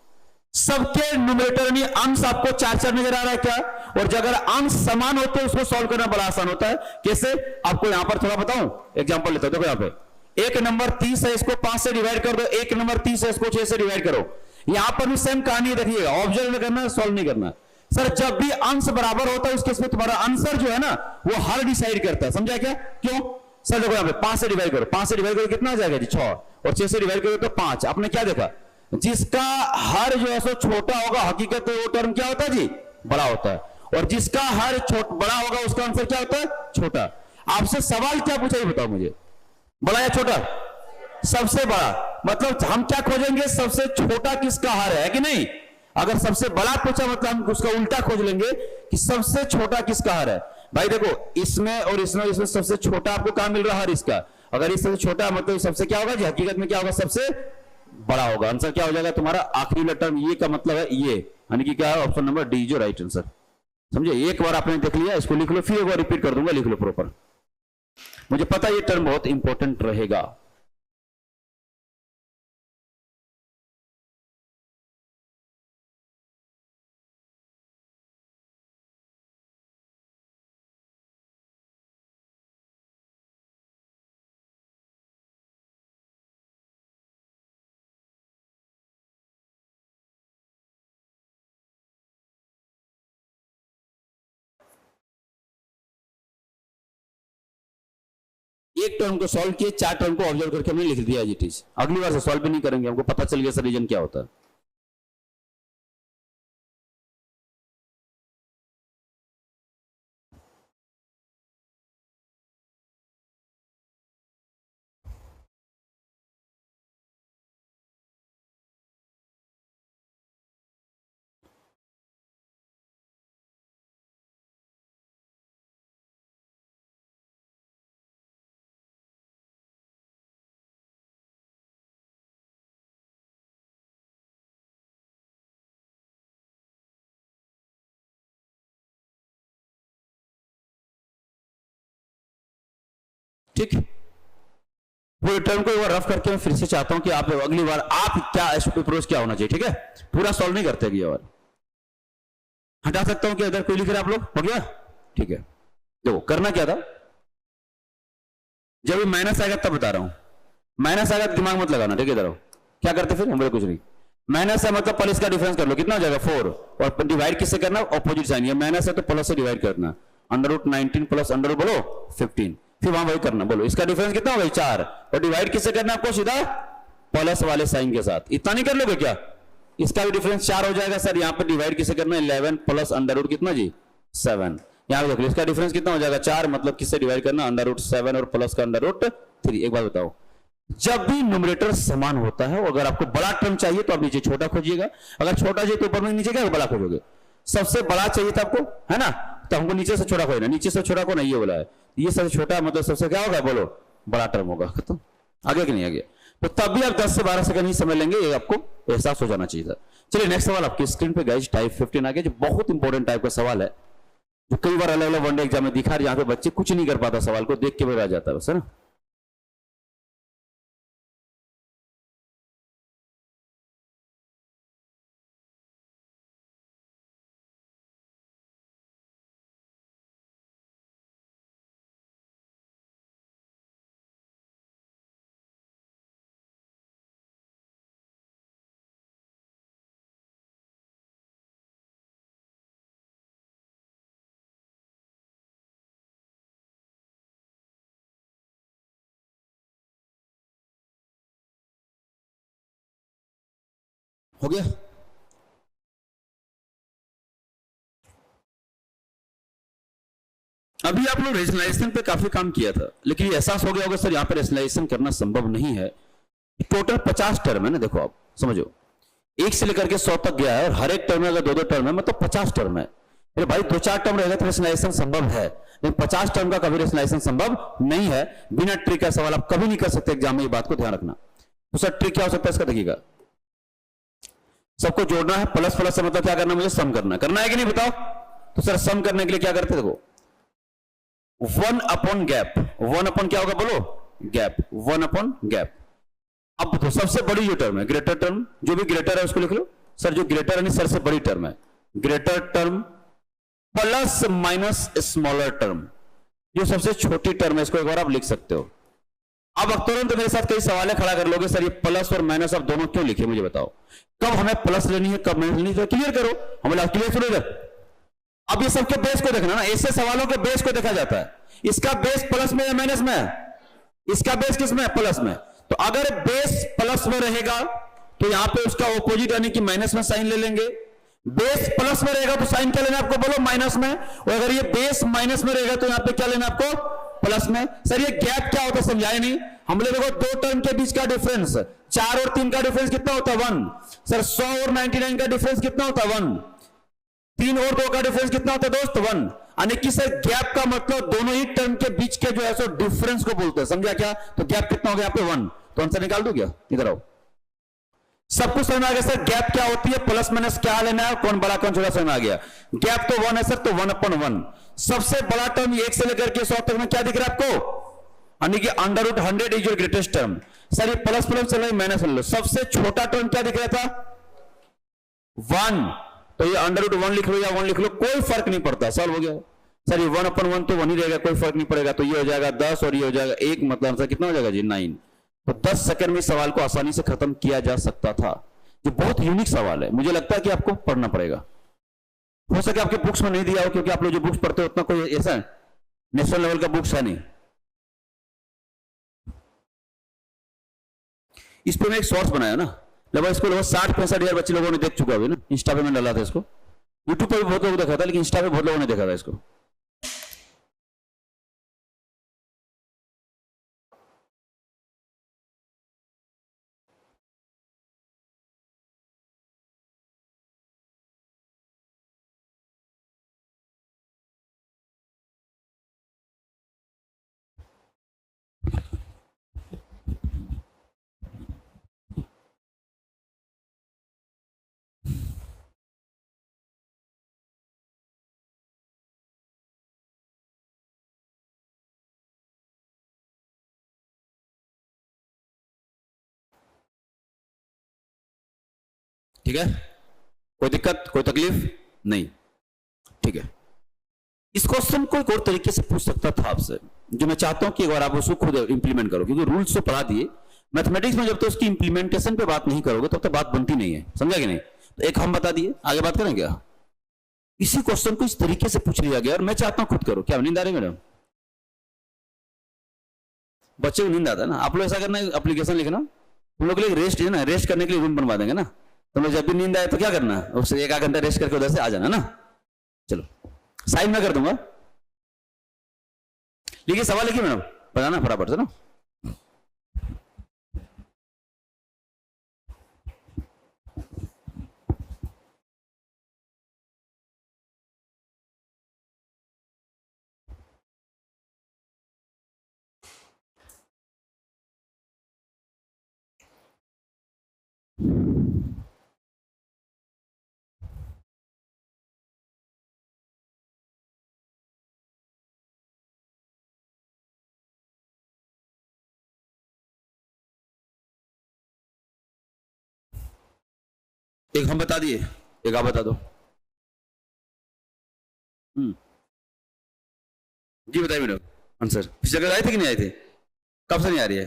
सबके न्यूमरेटर यानी अंश आपको 4 नजर आ रहा है क्या, और अगर अंश समान होते हैं उसको सॉल्व करना बड़ा आसान होता है। कैसे आपको यहां पर थोड़ा बताऊं, एग्जांपल लेता हूं। देखो यहां पे एक नंबर 30 है, इसको 5 से डिवाइड कर दो, एक नंबर 30 है इसको 6 से डिवाइड करो। यहां पर भी सेम कहानी देखिएगा, ऑब्जर्व करना सॉल्व नहीं करना। सर जब भी अंश बराबर होता है उसके इसमें तुम्हारा आंसर जो है ना वो हर डिसाइड करता है, समझा क्या, क्यों। सर देखो यहां पे 5 से डिवाइड करो, 5 से डिवाइड करो कितना आ जाएगा जी 6, और 6 से डिवाइड करो तो 5। आपने क्या देखा, जिसका हर जो है सो छोटा होगा हकीकत में वो टर्म क्या होता है जी बड़ा होता है, और जिसका हर बड़ा होगा उसका आंसर क्या होता है छोटा। आपसे सवाल क्या पूछा ये बताओ मुझे, बड़ा या छोटा, सबसे बड़ा। मतलब हम क्या खोजेंगे, सबसे छोटा किसका हर है कि नहीं। अगर सबसे बड़ा पूछा मतलब हम उसका उल्टा खोज लेंगे कि सबसे छोटा किसका हर है। भाई देखो इसमें और इसमें सबसे छोटा आपको कहां मिल रहा है हर इसका, अगर इससे छोटा मतलब सबसे क्या होगा जी हकीकत में क्या होगा सबसे बड़ा होगा। आंसर क्या हो जाएगा तुम्हारा आखिरी वाला टर्म, ये का मतलब है ये, यानी कि क्या है ऑप्शन नंबर डी जो राइट आंसर। समझे, एक बार आपने देख लिया, इसको लिख लो, फिर एक बार रिपीट कर दूंगा, लिख लो प्रॉपर। मुझे पता है ये टर्म बहुत इंपॉर्टेंट रहेगा। एक टर्म को सॉल्व किए, 4 टर्म को ऑब्जर्व करके हमने लिख दिया इट इज। अगली बार से सॉल्व भी नहीं करेंगे, हमको पता चल गया सर रीजन क्या होता है। ठीक, पूरे टर्म को एक बार रफ करके मैं फिर से चाहता हूं कि आप अगली बार आप क्या अप्रोच क्या होना चाहिए, ठीक है। पूरा सॉल्व नहीं करते अगली बार। हटा सकता हूं क्या? इधर कोई लिख रहे आप लोग? हो गया? ठीक है, देखो करना क्या था, जब माइनस आएगा तब बता रहा हूं, माइनस आएगा दिमाग मत लगाना, ठीक है? इधर क्या करते फिर हम लोग? कुछ नहीं, माइनस है मतलब प्लस का डिफरेंस कर लो, कितना हो जाएगा 4, और डिवाइड किससे करना? ऑपोजिट साइन, ये माइनस है तो प्लस से डिवाइड करना, under root 19 plus under root बोलो 15, फिर वहां वही करना, बोलो इसका डिफरेंस कितना हो गया 4, और डिवाइड किससे करना आपको? सीधा प्लस वाले साइन के साथ। इतना नहीं कर लोगे क्या? इसका भी डिफरेंस 4 हो जाएगा सर, यहाँ पे डिवाइड किससे करना? 11 प्लस अंडर रूट कितना जी? 7। यहाँ पे देखो इसका डिफरेंस कितना हो जाएगा? 4, मतलब किससे डिवाइड करना? अंडर रूट 7 और प्लस का अंडर रूट 3। एक बात बताओ, जब भी न्यूमरेटर समान होता है, अगर आपको बड़ा टर्म चाहिए तो आप नीचे छोटा खोजिएगा, अगर छोटा चाहिए तो ऊपर में नीचे क्या बड़ा खोजोगे? सबसे बड़ा चाहिए था आपको, है ना? तो हमको नीचे से छोटा खोजना, नीचे से छोटा को नहीं, ये बोला है, ये सबसे छोटा मतलब सबसे क्या होगा? बोलो बड़ा टर्म होगा, खत्म। आगे कि नहीं आगे? तो तब भी आप 10 से 12 सेकंड ही समझ लेंगे, ये आपको एहसास हो जाना चाहिए था। चलिए नेक्स्ट सवाल आपकी स्क्रीन पे गाइस, टाइप 15 आ गया, जो बहुत इंपॉर्टेंट टाइप का सवाल है, जो कई बार अलग अलग वनडे एग्जाम में दिखा, जहां पे बच्चे कुछ नहीं कर पाता, सवाल को देख के भी आ जाता है बस, है ना? हो गया? अभी आप लोग रेशनलाइजेशन पे काफी काम किया था, लेकिन ये एहसास हो गया होगा सर यहाँ पर रेशनलाइजेशन करना संभव नहीं है। टोटल 50 टर्म है ना, देखो आप समझो, 1 से लेकर के 100 तक गया है, और हर एक टर्म में अगर 2-2 टर्म है मतलब 50 टर्म है। अरे भाई 2-4 टर्म रहेगा तो रेशनलाइजेशन संभव है, लेकिन 50 टर्म का कभी रेशनलाइजेशन संभव नहीं है। बिना ट्रिक का सवाल आप कभी नहीं कर सकते एग्जाम में, ये बात को ध्यान रखना। तो सर ट्रिक क्या हो सकता है इसका? देखिएगा, सबको जोड़ना है, प्लस प्लस से मतलब क्या करना? मुझे सम करना है कि नहीं बताओ? तो सर सम करने के लिए क्या करते? देखो 1 अपॉन गैप, 1 अपॉन क्या होगा बोलो? Gap, 1 upon gap. अब तो सबसे बड़ी जो टर्म है, ग्रेटर टर्म, जो भी ग्रेटर है उसको लिख लो सर, जो ग्रेटर यानी सर से बड़ी टर्म है, greater term plus minus smaller term, जो सबसे छोटी टर्म है, इसको एक बार आप लिख सकते हो। अब तुरंत मेरे साथ कई सवाल खड़ा कर लोगे, सर ये प्लस और माइनस आप दोनों क्यों लिखे? मुझे बताओ, कब हमें प्लस लेनी है, कब माइनस लेनी है? क्लियर करो, हमें क्लियर सुनो इधर। अब ये सबके बेस को देखना ना, ऐसे सवालों के बेस को देखा जाता है, इसका बेस प्लस में या माइनस में है? इसका बेस किस में है? प्लस में। तो अगर बेस प्लस में रहेगा तो यहां पे उसका ऑपोजिट यानी कि माइनस में साइन ले लेंगे, बेस प्लस में रहेगा तो साइन क्या लेना आपको? बोलो माइनस में। और अगर ये बेस माइनस में रहेगा तो यहां पे क्या लेना आपको? प्लस में। सर ये गैप क्या होता है समझाए नहीं हम लोग। देखो दो टर्म के बीच का डिफरेंस, 4 और 3 का डिफरेंस कितना होता है? 1। सर 100 और 99 का डिफरेंस कितना होता है? 1। 3 और 2 का डिफरेंस कितना होता है दोस्त? 1। यानी कि सर गैप का मतलब दोनों ही टर्म के बीच के जो है सो डिफरेंस को बोलते हैं, समझा क्या? तो गैप कितना हो गया यहाँ पे? 1। तो आंसर निकाल दो क्या? इधर आओ, सब कुछ समझ आ गया सर। गैप क्या होती है, प्लस माइनस क्या लेना है, कौन बड़ा कौन छोटा, समझ आ गया। गैप तो 1 है सर, तो 1/1। सबसे बड़ा टर्म 1 से लेकर के 100 तक में क्या दिख रहा है आपको? यानी कि under root 100 is your greatest term. Sir ये प्लस प्लस चल रहा है, माइनस ले लो। सबसे छोटा टर्म क्या दिख रहा था? 1। तो ये अंडर रूट 1 लिख लो या 1 लिख लो, कोई फर्क नहीं पड़ता, सॉल्व हो गया। सर ये 1/1 तो 1 ही रहेगा, कोई फर्क नहीं पड़ेगा। तो ये हो जाएगा 10 और ये हो जाएगा 1, मतलब आंसर कितना हो जाएगा जी? 9। तो 10 सेकंड में सवाल को आसानी से खत्म किया जा सकता था। ये बहुत यूनिक सवाल है, मुझे लगता है कि आपको पढ़ना पड़ेगा। हो सके आपके बुक्स में नहीं दिया हो, क्योंकि आप लोग जो बुक्स पढ़ते हो उतना कोई ऐसा नेशनल लेवल का बुक्स है नहीं। इस पर मैं एक शॉर्ट्स बनाया ना, लगभग इसको लगभग 60-65 हजार बच्चे लोगों ने देख चुका है ना। इंस्टा पे मैंने डाला था इसको, यूट्यूब पर भी बहुत लोग देखा था, लेकिन इंस्टा पे बहुत लोगों ने देखा था इसको। ठीक है, कोई दिक्कत, कोई तकलीफ नहीं। ठीक है, इस क्वेश्चन को एक और तरीके से पूछ सकता था आपसे, जो मैं चाहता हूं कि एक बार आप उसको खुद इंप्लीमेंट करो, क्योंकि रूल्स तो पढ़ा दिए, मैथमेटिक्स में जब तक उसकी इंप्लीमेंटेशन पे बात नहीं करोगे तब तक बात बनती नहीं है, समझा कि नहीं। तो एक हम बता दिए, आगे बात करें क्या। इसी क्वेश्चन को इस तरीके से पूछ लिया गया और मैं चाहता हूं खुद करो। क्या नींद आ रही है मैडम? बच्चे को नींद आता है ना, आप लोग ऐसा करना, एप्लीकेशन लिखना, तुम लोग के लिए रेस्ट है ना, रेस्ट करने के लिए रूम बनवा देंगे ना, तुम लोग जब भी नींद आए तो क्या करना, उससे 1 आध घंटा रेस्ट करके उधर से आ जाना ना। चलो साइन में कर दूंगा, लिखिए सवाल, लिखिए मैडम, बताना फटाफट से ना। एक हम बता दिए, एक आप बता दो। जी बताइए मैडम आंसर। पिछले क्लास आए थे कि नहीं आए थे? कब से नहीं आ रही है?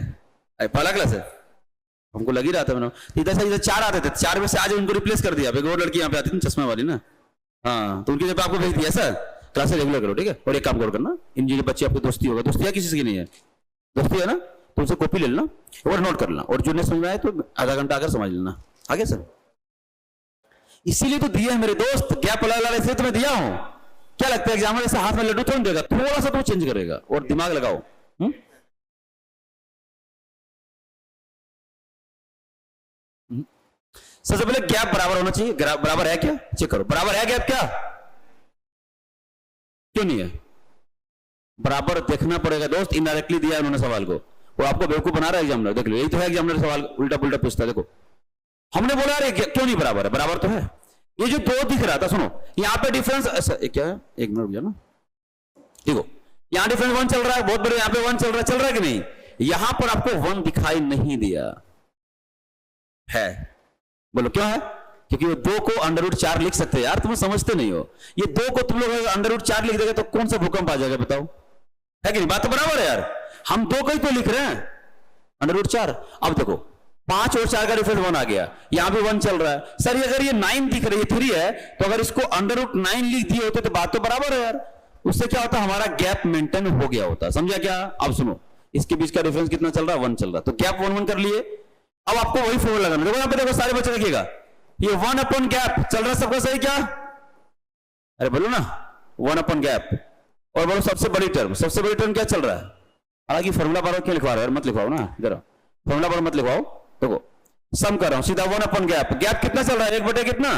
पहला क्लास है, हमको लग ही रहा था मैडम। इधर से इधर 4 आते थे, 4 में से आज उनको रिप्लेस कर दिया। एक और लड़की यहाँ पे आती थी चश्मा वाली ना, हाँ, तो उनकी जब आपको भेज दिया सर, क्लास रेगुलर करो, ठीक है। और एक काम करो करना, इन जो बच्चे आपको दोस्ती होगा, दोस्ती है किसी से नहीं है, दोस्ती है ना, तो उनसे कॉपी ले लेना और नोट कर लेना, और जो नहीं समझ में आए तो आधा घंटा आकर समझ लेना। आगे सर, इसीलिए तो दिया है मेरे दोस्त, गैप वाला इसलिए तो मैं दिया हूं। क्या लगता है एग्जामिनर ऐसे हाथ में लड्डू थोड़ा देगा, थोड़ा सा तो चेंज करेगा, और दिमाग लगाओ। सबसे पहले गैप बराबर होना चाहिए, बराबर है क्या, चेक करो, बराबर है गैप क्या, क्यों नहीं है, बराबर देखना पड़ेगा दोस्त। इनडायरेक्टली दिया है उन्होंने सवाल को, वो आपको बेवकूफ बना रहा है एग्जामिनर, देख लो, यही तो है एग्जामिनर, सवाल उल्टा पुल्टा पूछता है। देखो हमने बोला अरे क्यों नहीं बराबर है, बराबर तो है। ये जो 2 दिख रहा था, सुनो यहां पे डिफरेंस क्या है, 1 मिनट भैया ना, देखो यहां डिफरेंस 1 चल रहा है, बहुत बड़े, यहां पे 1 चल रहा है कि नहीं, यहां पर आपको 1 दिखाई नहीं दिया है, बोलो क्यों है, क्योंकि वो 2 को √4 लिख सकते हैं यार, तुम समझते नहीं हो। ये 2 को तुम लोग √4 लिख देगा तो कौन सा भूकंप आ जाएगा बताओ, है कि नहीं, बात तो बराबर है यार, हम 2 को ही तो लिख रहे हैं √4। अब देखो 5 और 4 का डिफरेंस 1 आ गया, यहां भी 1 चल रहा है सर, ये अगर ये 9 दिख रही है, 3 है, तो अगर इसको √9 लिख दिए होते तो बात तो बराबर है यार, उससे क्या होता, हमारा गैप मेंटेन हो गया होता, समझा क्या। अब सुनो, इसके बीच का डिफरेंस कितना चल रहा है, 1 चल रहा है, तो गैप 1 1 कर लिए। अब आपको वही फॉर्मूला लगाना, देखो यहां पे, देखो सारे बच्चे देखिएगा, ये 1 अपॉन गैप चल रहा है सबका, सही क्या, अरे बोलो ना 1 अपॉन गैप, और बोलो सबसे बड़ी टर्म, सबसे बड़ी टर्म क्या चल रहा है, हालांकि फॉर्मूला बार क्यों लिखवा रहे हो, मत लिखवाओ ना, इधर फॉर्मूला बार मत लिखवाओ, देखो सम कर रहा हूं सीधा, 1 अपॉन गैप, गैप कितना चल रहा है, 1 बटे कितना,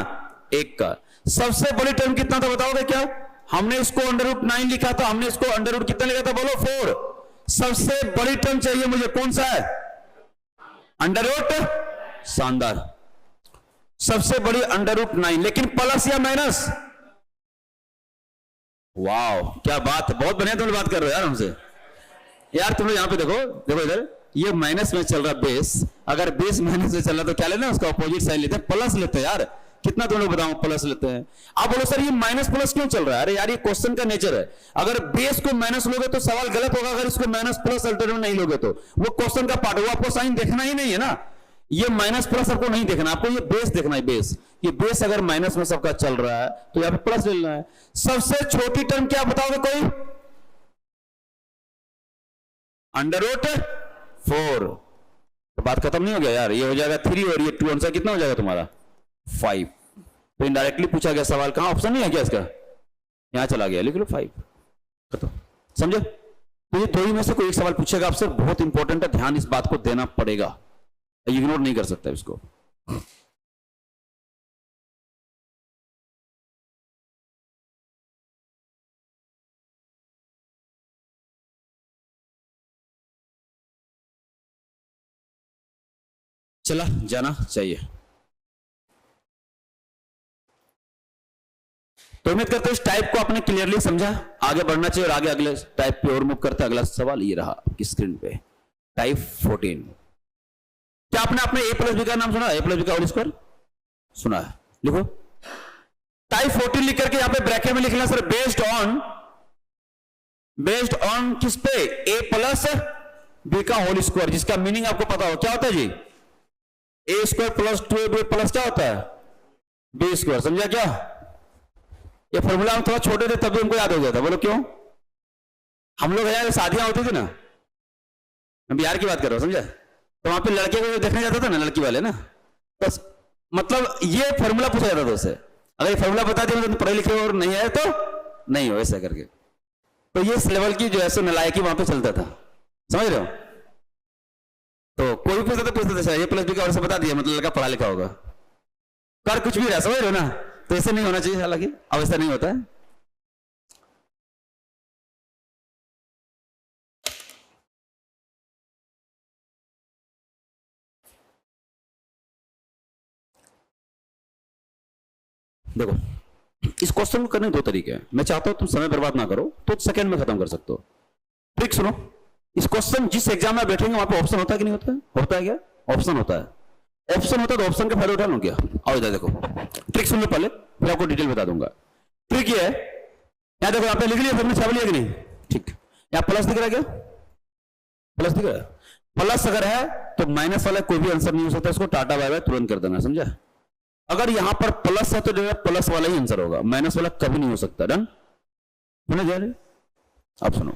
1 का, सबसे बड़ी टर्म कितना था बताओगे क्या, हमने इसको √9 लिखा था, हमने इसको अंडर कितना लिखा था, बोलो 4, सबसे बड़ी टर्म चाहिए मुझे, कौन सा है, √, शानदार, सबसे बड़ी √9, लेकिन प्लस या माइनस, वाह क्या बात है, बहुत बढ़िया तुम लोग बात कर रहे हो यार हमसे, यार तुम लोग यहां पे देखो, देखो इधर ये माइनस में चल रहा बेस, अगर बेस माइनस में चल रहा तो क्या लेना, उसका अपोजिट साइन लेते हैं, प्लस लेते हैं यार, कितना तुम लोग बताओ, प्लस लेते हैं। आप बोलो सर ये माइनस प्लस क्यों चल रहा है, अरे यार ये क्वेश्चन का नेचर है, अगर बेस को माइनस लोगे तो सवाल गलत होगा, अगर इसको माइनस प्लस अल्टरनेटिव नहीं लोगे तो वो क्वेश्चन का पार्ट, वो आपको साइन देखना ही नहीं है ना, ये माइनस प्लस आपको नहीं देखना, आपको ये बेस देखना है, बेस, ये बेस अगर माइनस में सबका चल रहा है तो यहां पे प्लस लेना है। सबसे छोटी टर्म क्या बताओगे कोई, √4, तो बात खत्म नहीं हो गया यार, ये हो जाएगा 3 और ये 2 आंसर कितना हो जाएगा तुम्हारा 5। तो इनडायरेक्टली पूछा गया सवाल, कहां ऑप्शन नहीं है क्या इसका, यहां चला गया, लिख लो 5, खत्म, समझे। तो ये 2 ही में से कोई एक सवाल पूछेगा आपसे, बहुत इंपॉर्टेंट है, ध्यान इस बात को देना पड़ेगा, इग्नोर नहीं कर सकता इसको। चला जाना चाहिए, तो उम्मीद करते हैं इस टाइप को आपने क्लियरली समझा, आगे बढ़ना चाहिए, और आगे अगले टाइप पे और मूव करते हैं। अगला सवाल ये रहा आपकी स्क्रीन पे, टाइप 14। क्या आपने अपने a + b का नाम सुना, a + b का होल स्क्वायर सुना है, लिखो टाइप 14 लिख करके यहां पे ब्रैकेट में लिखना सर, बेस्ड ऑन किस पे, ए प्लस बी का होल स्क्वायर, जिसका मीनिंग आपको पता हो क्या होता है जी, ए स्क्वायर प्लस 2ab प्लस क्या होता है, बी स्क्वायर। समझा क्या? ये फॉर्मूला हम थोड़ा छोटे थे तभी हमको याद हो गया था, बोलो क्यों? हम लोग यार शादियां होती थी ना, मैं बिहार की बात कर रहा हूं, समझा? तो वहां पे लड़के को देखने जाता था ना, लड़की वाले ना, बस मतलब ये फॉर्मूला पूछा जाता था उससे, अगर ये फॉर्मूला बता दिया तो पढ़े लिखे और नहीं है तो नहीं हो, ऐसा करके। तो ये इस लेवल की जो है सो नलायकी वहां पे चलता था, समझ रहे हो? तो कोई भी पूछता था ये प्लस बी का और से बता दिया मतलब लड़का पढ़ा लिखा होगा, कर कुछ भी रहा, समझ रहे हो ना? तो ऐसे नहीं होना चाहिए, हालांकि अब ऐसा नहीं होता है। देखो इस क्वेश्चन को करने दो तरीके हैं, मैं चाहता हूं तुम समय बर्बाद ना करो तो सेकंड में खत्म कर सकते हो। ट्रिक सुनो, इस क्वेश्चन जिस एग्जाम में बैठेंगे वहां पे ऑप्शन होता है कि नहीं होता है? होता है क्या? ऑप्शन होता है। ऑप्शन होता है तो ऑप्शन के फायदे उठा लो क्या? आओ इधर देखो, ट्रिक सुन लो पहले, फिर आपको डिटेल बता दूंगा। ट्रिक ये है, यहां देखो यहाँ पे लिख लिया सबने, छाप लिया कि नहीं? ठीक, यहाँ प्लस दिख रहा है क्या? प्लस दिख रहा है? प्लस अगर है तो माइनस वाला कोई भी आंसर नहीं हो सकता, इसको टाटा बाय बाय तुरंत कर देना, समझा? अगर यहां पर प्लस है तो जो है प्लस वाला ही आंसर होगा, माइनस वाला कभी नहीं हो सकता। डन? समझ जा रहे? अब सुनो,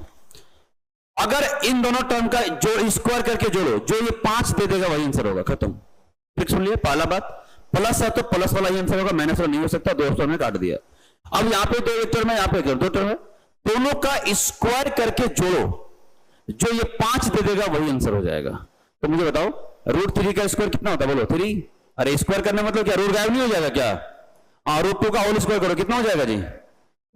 अगर इन दोनों टर्म का जो स्क्वायर करके जोड़ो, जो ये 5 दे देगा वही आंसर होगा, खत्म। ट्रिक सुन लिया, पहला बात, प्लस है तो प्लस वाला ही आंसर होगा, माइनस वाला नहीं हो सकता, दो टर्म में काट दिया। अब यहां पे दो टर्म है, यहां पे दो टर्म है, दोनों का स्क्वायर करके जोड़ो, जो ये 5 दे देगा वही आंसर हो जाएगा। तो मुझे बताओ √3 का स्क्वायर कितना होता है? बोलो 3। अरे स्क्वायर करने मतलब क्या, रूट गायब नहीं हो जाएगा क्या? √2 का होल स्क्वायर करो, कितना हो जाएगा जी?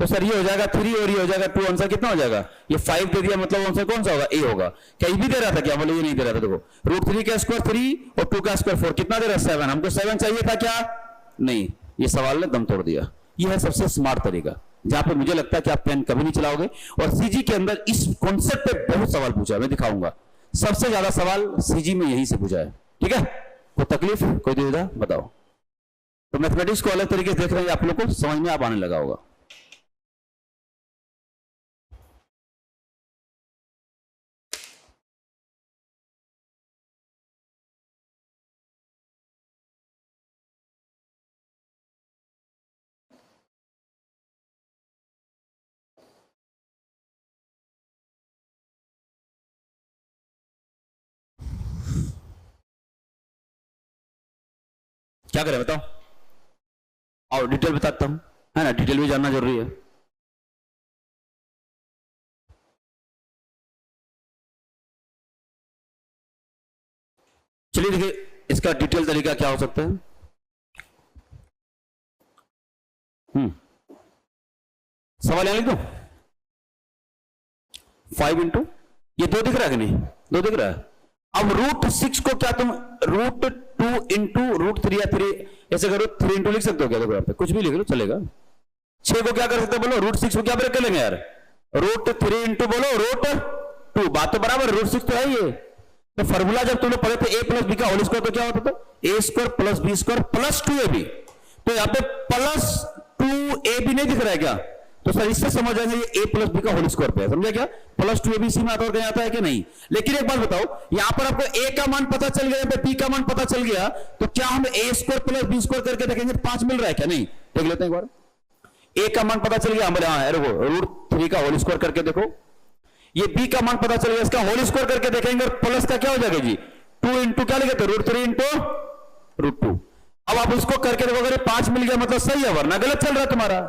तो सर ये हो जाएगा 3 और ये हो जाएगा 2, आंसर कितना हो जाएगा? ये 5 दे दिया, मतलब आंसर कौन सा होगा? ए होगा। क्या ये भी दे रहा था क्या? बोले ये नहीं दे रहा था। देखो √3 का स्क्वायर 3 और 2 का स्क्वायर 4, कितना दे रहा है? 7। हमको 7 चाहिए था क्या? नहीं, ये सवाल ने दम तोड़ दिया। ये है सबसे स्मार्ट तरीका, जहां पे मुझे लगता है कि आप पेन कभी नहीं चलाओगे। और सीजी के अंदर इस कॉन्सेप्ट पे बहुत सवाल पूछा है, मैं दिखाऊंगा। सबसे ज्यादा सवाल सीजी में यही से पूछा है, ठीक है? कोई तकलीफ, कोई दुविधा बताओ? तो मैथमेटिक्स को अलग तरीके से देख रहे हैं, आप लोग को समझ में आप आने लगा होगा। क्या करें बताओ? और डिटेल बताता हूं, है ना? डिटेल भी जानना जरूरी है। चलिए देखिए इसका डिटेल तरीका क्या हो सकता है। सवाल यहां लिख दो, 5 इंटू, ये 2 दिख रहा है कि नहीं? 2 दिख रहा है। अब √6 को क्या तुम √2 इंटू √3 या 3 ऐसे करो, 3 इंटू लिख सकते हो क्या? देखो यहाँ पे कुछ भी लिख लो चलेगा। 6 को क्या कर सकते हो? बोलो √6 को क्या ब्रेक कर लेंगे यार? √3 इंटू बोलो √2, बात तो बराबर, √6 तो है ये। तो फॉर्मूला जब तुमने पढ़े थे a प्लस बी का होल स्क्वायर, तो क्या होता था? a square plus B square plus 2ab। तो यहाँ पे प्लस 2ab नहीं दिख रहा है क्या? तो सर इससे समझ जाएंगे ये a प्लस बी का होल स्क्वायर पे है, समझा क्या? प्लस 2ab सी में आता और कहीं आता है कि नहीं? लेकिन एक बात बताओ, यहां पर आपको a का मान पता चल गया, b का मान पता चल गया, तो क्या हम a square plus B square करके देखेंगे 5 मिल रहा है क्या? नहीं, देख लेते हैं एक बार। a का मान पता चल गया, हमारे हाँ √3 का होल स्क्वायर करके देखो। ये b का मान पता चल गया, इसका होल स्क्वायर करके देखेंगे, और प्लस का क्या हो जाएगा जी? 2 इंटू क्या लिखे थे? √3 इंटू √2। अब आप उसको करके देखो, अगर 5 मिल गया मतलब सही है, वरना गलत चल रहा है तुम्हारा।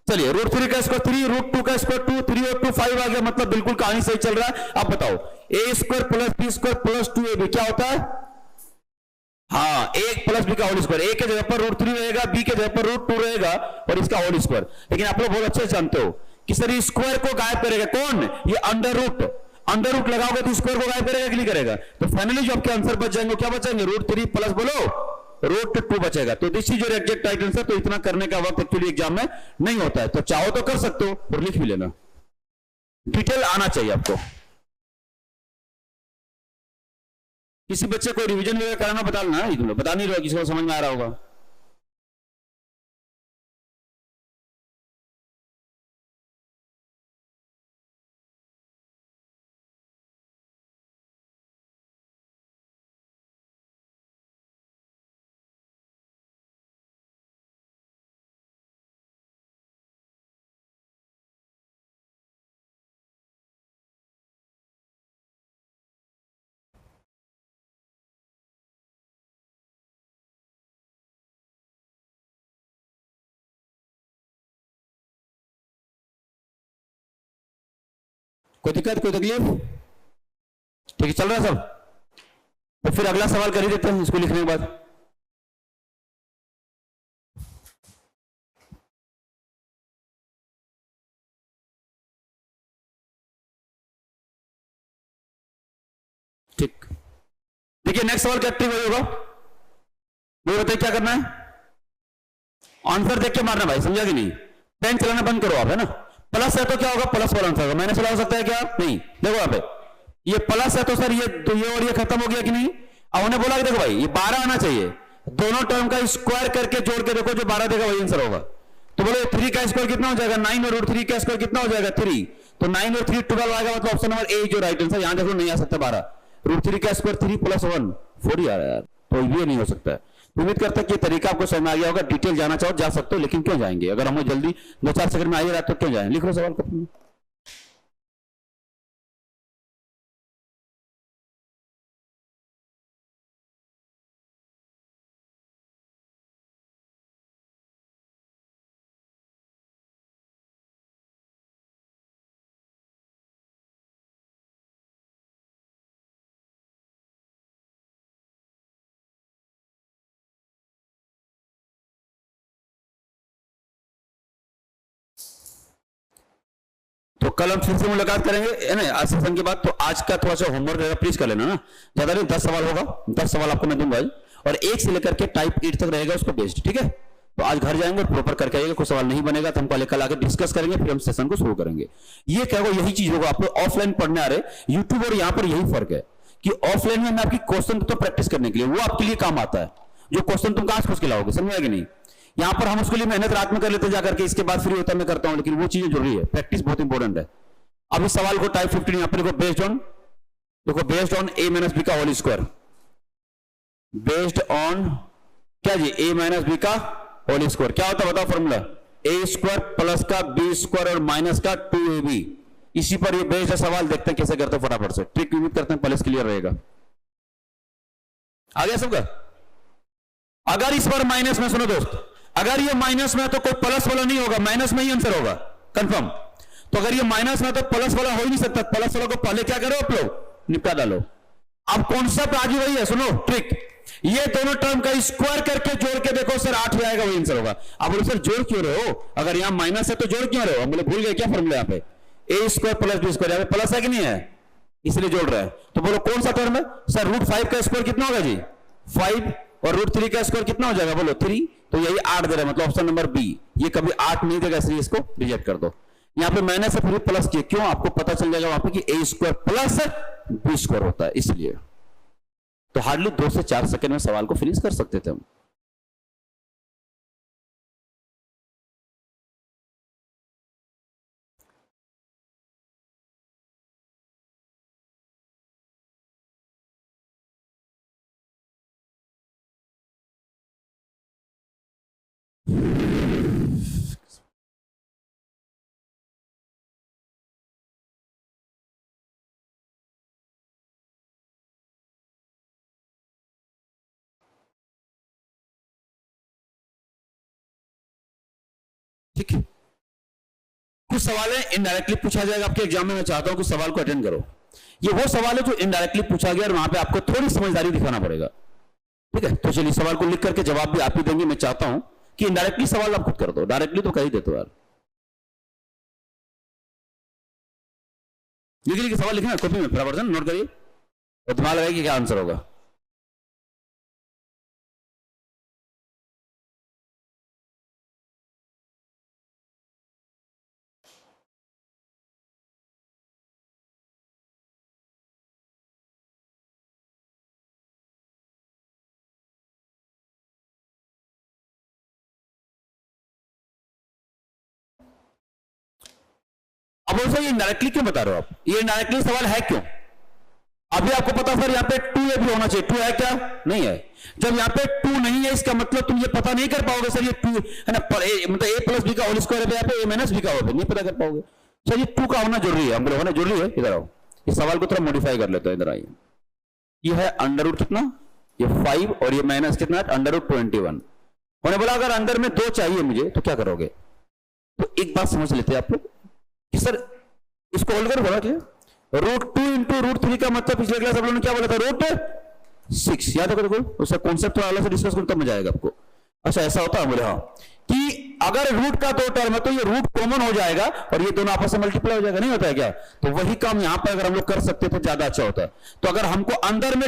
चलिए √3 का स्क्वायर 3, √2 का स्क्वायर 2, 3 और 2 5 आ गया, मतलब बिल्कुल कहानी सही चल रहा है। अब बताओ a square plus B square plus 2ab क्या होता है? हाँ, a प्लस बी का होल स्क्वायर, a के जगह पर √3 रहेगा, b के जगह पर √2 रहेगा, और इसका होल स्क्वायर। लेकिन आप लोग बहुत अच्छे से जानते हो कि सर ये स्क्वायर को गायब करेगा कौन? ये अंडर रूट लगाओगे तो स्क्वायर को गायब करेगा कि नहीं करेगा? तो फाइनली जो आपके आंसर बच जाएंगे क्या बचेंगे? √3 प्लस बोलो √2 बचेगा। तो this is your exact right answer. तो इतना करने का वक्त एक्चुअली एग्जाम में नहीं होता है, तो चाहो तो कर सकते हो और लिख भी लेना, डिटेल आना चाहिए आपको। किसी बच्चे को रिवीजन वगैरह कराना बता लेना, बता नहीं रहा, किसी को समझ में आ रहा होगा। कोई दिक्कत, कोई तकलीफ? ठीक है, चल रहा है सब? तो फिर अगला सवाल कर ही देते हैं इसको लिखने के बाद। ठीक, देखिए नेक्स्ट सवाल क्या ट्रिक होगा, मुझे बताइए क्या करना है। आंसर देख के मारना भाई, समझा कि नहीं? पेन चलाना बंद करो आप, है ना। प्लस है तो क्या होगा, प्लस वाला आंसर होगा। मैंने चला हो सकता है क्या? नहीं। देखो यहाँ पे ये प्लस है तो सर ये तो ये और ये खत्म हो गया कि नहीं। अब उन्हें बोला कि देखो भाई ये 12 आना चाहिए, दोनों टर्म का स्क्वायर करके जोड़ के देखो, जो 12 देगा वही आंसर होगा। तो बोलो 3 का स्क्वायर कितना हो जाएगा, 9, और रूट 3 का स्क्वायर कितना हो जाएगा, 3। तो 9 और 3 12 आएगा, मतलब ऑप्शन नंबर ए जो राइट आंसर। यहां देखो नहीं आ सकता 12, रूट 3 का स्क्वायर 3 + 1 4 ही आ रहा है यार, तो ये नहीं हो सकता है। उम्मीद करता है कि तरीका आपको समझ में आ गया होगा। डिटेल जाना चाहो जा सकते हो, लेकिन क्यों जाएंगे, अगर हमें जल्दी 2-4 सेकंड में आ ही रहा तो क्यों जाएं। लिख लो सवाल को। तो कल हम फिर से मुलाकात करेंगे, है ना, आज सेशन के बाद। तो आज का थोड़ा सा होमवर्क रहेगा, प्लीज कर लेना ना, ज्यादा नहीं, 10 सवाल होगा, 10 सवाल आपको मैं दूंगा, और 1 से लेकर के टाइप 8 तक रहेगा उसको बेस्ड, ठीक है। तो आज घर जाएंगे और प्रॉपर करके आइएगा, कोई सवाल नहीं बनेगा तो हम कल आके डिस्कस करेंगे, फिर हम सेशन को शुरू करेंगे। ये क्या होगा, यही चीज होगा। आप लोग ऑफलाइन पढ़ने आ रहे यूट्यूब, और यहाँ पर यही फर्क है कि ऑफलाइन में मैं आपकी क्वेश्चन तो प्रैक्टिस करने के लिए, वो आपके लिए काम आता है, जो क्वेश्चन तुम कहां से खोज के लाओगे, समझ आएगी नहीं। यहाँ पर हम उसके लिए मेहनत रात में कर लेते हैं जाकर के, इसके बाद फ्री होता है मैं करता हूँ, लेकिन वो चीजें जरूरी है, प्रैक्टिस बहुत इंपॉर्टेंट है। अब इस सवाल को टाइप 15 यहां पर देखो, बेस्ड ऑन a - b का होल स्क्वायर, बेस्ड ऑन क्या जी, a - b का होल स्क्वायर क्या होता है बताओ फॉर्मूला, a² प्लस का b² और माइनस का 2ab। इसी पर ये बेस्ड है सवाल, देखते हैं कैसे करते हैं फटाफट से। ट्रिक उम्मीद करते हैं पहले क्लियर रहेगा। आ गया सबका? अगर इस बार माइनस में, सुनो दोस्त, अगर ये माइनस में तो कोई प्लस वाला नहीं होगा, माइनस में ही आंसर होगा कंफर्म। तो अगर ये माइनस में तो प्लस वाला हो ही नहीं सकता, प्लस वाला को पहले क्या करो आप लोग, निपटा डालो। अब कॉन्सेप्ट आगे वही है, सुनो ट्रिक, ये दोनों टर्म का स्क्वायर करके जोड़ के देखो सर 8 ही आएगा, वही आंसर होगा। अब बोलो सर जोड़ क्यों रहे हो, अगर यहां माइनस है तो जोड़ क्यों रहे हो, हम बोले भूल गए क्या फॉर्मूला, यहाँ पे a² + b², यहाँ पे प्लस है कि नहीं है, इसलिए जोड़ रहे हैं। तो बोलो कौन सा टर्म है सर, √5 का स्क्वायर कितना होगा जी 5, और √3 का स्क्वायर कितना हो जाएगा बोलो 3, तो यही 8 दे रहा है, मतलब ऑप्शन नंबर बी। ये कभी 8 नहीं देगा, इसलिए इसको रिजेक्ट कर दो। यहां पे मैंने से फिर प्लस किया, क्यों, आपको पता चल जाएगा वहां पे कि a² + b² होता है, इसलिए। तो हार्डली 2 से 4 सेकंड में सवाल को फिनिश कर सकते थे हम। ठीक है, कुछ सवाल है इनडायरेक्टली पूछा जाएगा आपके एग्जाम में, मैं चाहता हूं कि सवाल को अटेंड करो। ये वो सवाल है जो इनडायरेक्टली पूछा गया और वहां पे आपको थोड़ी समझदारी दिखाना पड़ेगा, ठीक है। तो चलिए सवाल को लिख करके जवाब भी आप ही देंगे, मैं चाहता हूं कि इनडायरेक्टली सवाल आप खुद कर दो, डायरेक्टली तो कर ही देते हो यार। लिखिए सवाल लिखना कॉपी में, फटाफट नोट करिए और दिमाग लगाइए क्या आंसर होगा। अब सर ये डायरेक्टली क्यों बता रहे हो आप, ये डायरेक्टली सवाल है क्यों? अभी आपको पता सर यहाँ पे 2a भी होना चाहिए, 2 है क्या, नहीं है। जब यहाँ पे 2 नहीं है इसका मतलब तुम ये पता नहीं कर पाओगे सर ये 2 है ना, मतलब a + b का होल स्क्वायर है, यहाँ पे a - b का होगा, नहीं पता कर पाओगे सर। ये 2 का होना जरूरी है, हम लोग होना जरूरी है। इधर आओ, इस सवाल को थोड़ा मॉडिफाई कर लेते हैं, इधर आइए। ये है अंडर कितना, ये 5 और ये माइनस कितना √21 होने बोला। अगर अंदर में 2 चाहिए मुझे तो क्या करोगे, तो एक बात समझ लेते हैं आप लोग कि सर इसको होल्ड कर बोला क्या, √2 इंटू √3 का मतलब पिछले क्लास आप लोगों ने क्या बोला था, √6। याद है देखो, उसका कॉन्सेप्ट थोड़ा अलग से डिस्कस करूं तब मजा आएगा आपको। अच्छा ऐसा होता है बोले, हाँ, कि अगर रूट का दो टर्म है तो ये रूट कॉमन हो जाएगा और ये दोनों आपस में मल्टीप्लाई हो जाएगा, नहीं होता है क्या? तो वही काम यहां पर अगर हम लोग कर सकते तो ज्यादा अच्छा होता है। तो अगर हमको अंदर में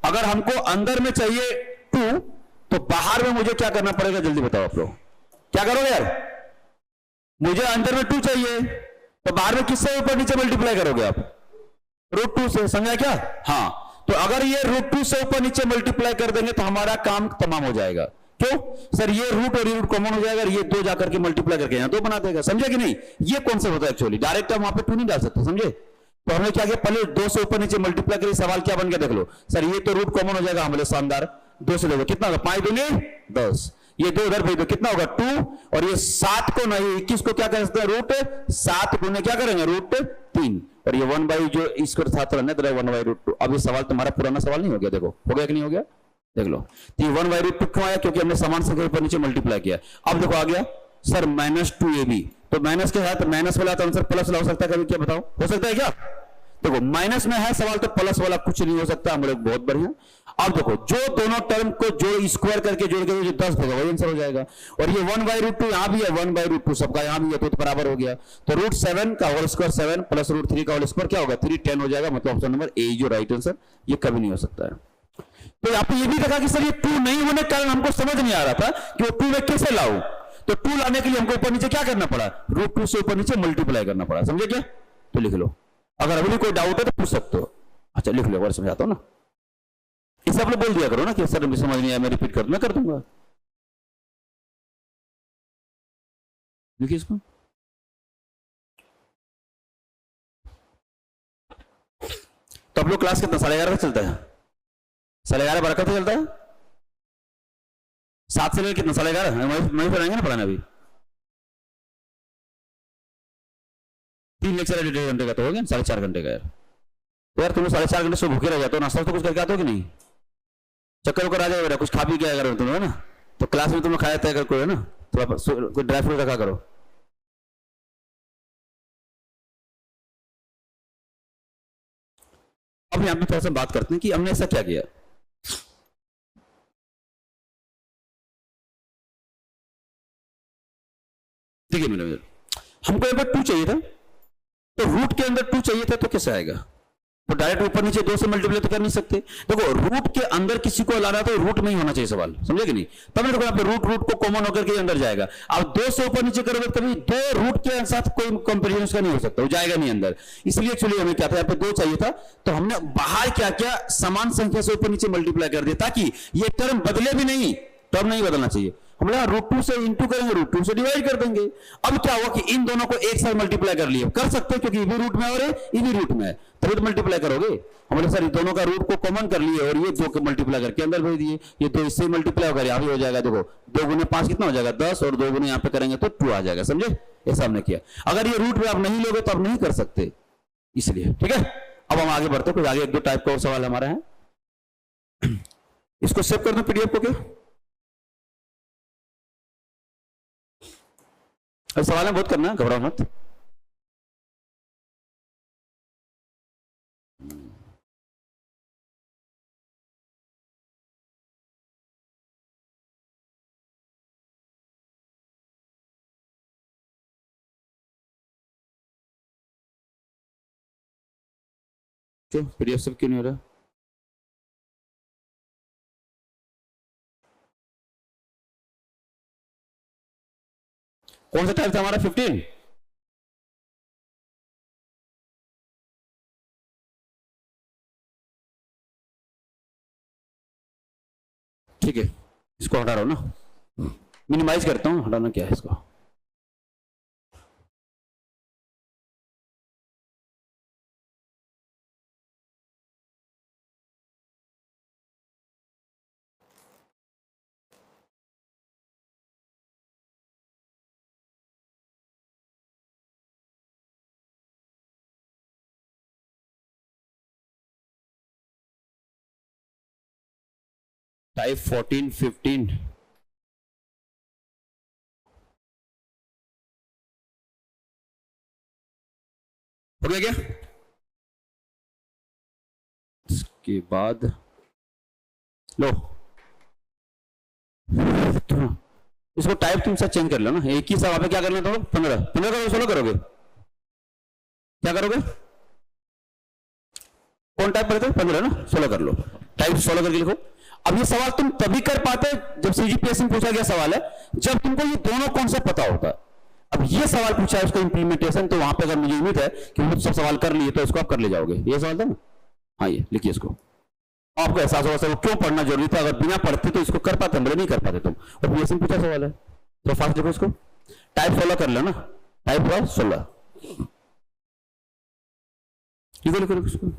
अगर हमको अंदर में चाहिए 2, तो बाहर में मुझे क्या करना पड़ेगा, जल्दी बताओ आप लोग क्या करोगे यार? मुझे अंदर में 2 चाहिए, तो बाहर में किससे ऊपर नीचे मल्टीप्लाई करोगे आप? √2 से, समझा क्या? हाँ, तो अगर ये √2 से ऊपर नीचे मल्टीप्लाई कर देंगे तो हमारा काम तमाम हो जाएगा। क्यों सर? ये रूट और ये रूट कॉमन हो जाएगा, ये 2 जाकर के मल्टीप्लाई करके यहां 2 बना देगा, समझे कि नहीं? ये कौन सा होता है एक्चुअली, डायरेक्ट हम वहां पे 2 नहीं डाल सकते, समझे? तो हमने क्या किया, पहले 2 से ऊपर नीचे मल्टीप्लाई करिए, सवाल क्या बन गया देख लो। सर ये तो रूट कॉमन हो जाएगा, हमारे शानदार। 2 से देखो कितना होगा, 5 दूनी 10, ये 2 उधर भेज दो, कितना होगा 2, और ये 7 को नहीं 21 को क्या कर सकते हैं, √7 गुने क्या करेंगे, √3, और ये 1 जो इसको साथ रहने दे 1/√2। अब ये सवाल तुम्हारा पुराना सवाल नहीं हो गया, देखो हो गया कि नहीं हो गया, देख लो। तो 1/√2 क्यों आया, क्योंकि हमने समान संख्या ऊपर नीचे मल्टीप्लाई किया। अब देखो आ गया सर -2ab, तो माइनस के साथ माइनस वाला तो आंसर प्लस वाला हो सकता है, कभी क्या बताओ, हो सकता है क्या? देखो माइनस में है सवाल तो प्लस वाला कुछ नहीं हो सकता, हम लोग बहुत बढ़िया। अब देखो जो दोनों टर्म को जो स्क्वायर करके जोड़ के जो 10 होगा वही आंसर हो जाएगा, और ये 1/√2 यहां भी है, 1/√2 सबका यहां भी है, तो बराबर हो गया। तो √7 का होल स्क्वायर 7 प्लस √3 का होल स्क्वायर क्या होगा, 310 हो जाएगा, मतलब ऑप्शन नंबर ए जो राइट आंसर, ये कभी नहीं हो सकता है। तो यहाँ पे ये भी देखा कि सर ये 2 नहीं होने के कारण हमको समझ नहीं आ रहा था कि वो 2 में कैसे लाऊं, तो 2 लाने के लिए हमको ऊपर नीचे क्या करना पड़ा, √2 से ऊपर नीचे मल्टीप्लाई करना पड़ा, समझे क्या? तो लिख लो, अगर अभी कोई डाउट है तो पूछ सकते हो। अच्छा लिख लो, समझाता हूं ना, इसे आप लोग बोल दिया करो ना कि सर मुझे समझ नहीं आया, मैं रिपीट कर दूंगा, लिखिए इसको। तो आप लोग क्लास कितना, 11:30 चलता है? 11:30 बरकत चलता है, 7 से लेकर कितना, 11:30 वहीं पर आएंगे ना पढ़ाना। अभी 3 लेक्चर है, 1.5 घंटे का तो हो गया, 4.5 घंटे का यार। तो यार तुम 4.5 घंटे से भूखे रह जाते हो, नाश्ता तो कुछ करके आते हो कि नहीं? चक्कर उकर आ जाएगा, कुछ खा पी के आया करो तुम, है ना? तो क्लास में तुम खाया तय कोई, है ना, थोड़ा कोई ड्राई फ्रूट रखा करो। अब यहाँ पे थोड़ा सा बात करते हैं कि हमने ऐसा क्या किया। ठीक है मेरे, हमको यहाँ पर 2 चाहिए था, तो रूट के अंदर 2 चाहिए था, तो कैसे आएगा? तो डायरेक्ट ऊपर नीचे 2 से मल्टीप्लाई तो कर नहीं सकते। देखो रूट के अंदर किसी को लाना तो रूट में ही होना चाहिए सवाल, समझे कि नहीं? तब देखो यहाँ पे रूट को कॉमन होकर के अंदर जाएगा। अब 2 से ऊपर नीचे करोगे कभी 2 रूट के साथ कोई कंपेरिजन का नहीं हो सकता, वो जाएगा नहीं अंदर। इसलिए एक्चुअली हमें क्या था, यहाँ पे 2 चाहिए था, तो हमने बाहर क्या किया, समान संख्या से ऊपर नीचे मल्टीप्लाई कर दिया, ताकि ये टर्म बदले भी नहीं, टर्म नहीं बदलना चाहिए। हम लोग √2 से इंटू करेंगे, √2 से डिवाइड कर देंगे। अब क्या हुआ कि इन दोनों को एक साथ मल्टीप्लाई कर लिए, कर सकते हैं क्योंकि ये भी रूट में और ये भी रूट में है, तभी तो मल्टीप्लाई करोगे। हम लोग सर दोनों का रूट को कॉमन कर लिए और ये 2 को मल्टीप्लाई करके अंदर भेज दिए, ये 2 इससे मल्टीप्लाई होकर यहाँ भी हो जाएगा। देखो 2 गुने 5 कितना हो जाएगा, 10, और 2 गुने यहाँ पे करेंगे तो 2 आ जाएगा, समझे? ऐसा हमने किया। अगर ये रूट में आप नहीं लोगे तो आप नहीं कर सकते, इसलिए ठीक है। अब हम आगे बढ़ते, कुछ आगे 1-2 टाइप का और सवाल हमारा है, इसको सेव कर दो पीडीएफ को। क्या सवाल है, बहुत करना है, घबराओ मत। क्यों पीडीएफ सेव क्यों नहीं हो रहा? कौन सा टाइप था हमारा, 15? ठीक है, इसको हटा रहा हूं ना, मिनिमाइज करता हूं, हटाना क्या है इसको। टाइप 14, 15 हो गया क्या? उसके बाद लो तो इसको टाइप तुम सब चेंज कर लो ना, एक ही सवाल पे क्या करना तो 15 करोगे 16 करोगे, क्या करोगे, कौन टाइप करते हो 15 ना, 16 कर लो, टाइप 16 करके लिखो। अब ये सवाल तुम तभी कर पाते जब सीजीपीएससी में पूछा गया सवाल है जब तुमको ये दोनों कॉन्सेप्ट पता होता है। अब ये सवाल पूछा है उसका इंप्लीमेंटेशन, तो वहां पे अगर मुझे उम्मीद है कि वो सब सवाल कर लिए तो इसको आप कर ले जाओगे। ये सवाल था ना, हाँ ये लिखिए इसको, आपको एहसास होगा सर क्यों पढ़ना जरूरी था, अगर बिना पढ़ते तो इसको कर पाते, मतलब नहीं कर पाते तुम, और पीएससी पूछा सवाल है तो फास्ट लिखो इसको, टाइप 16 कर लो ना, टाइप 16 लिखो लिखो लिखो इसको।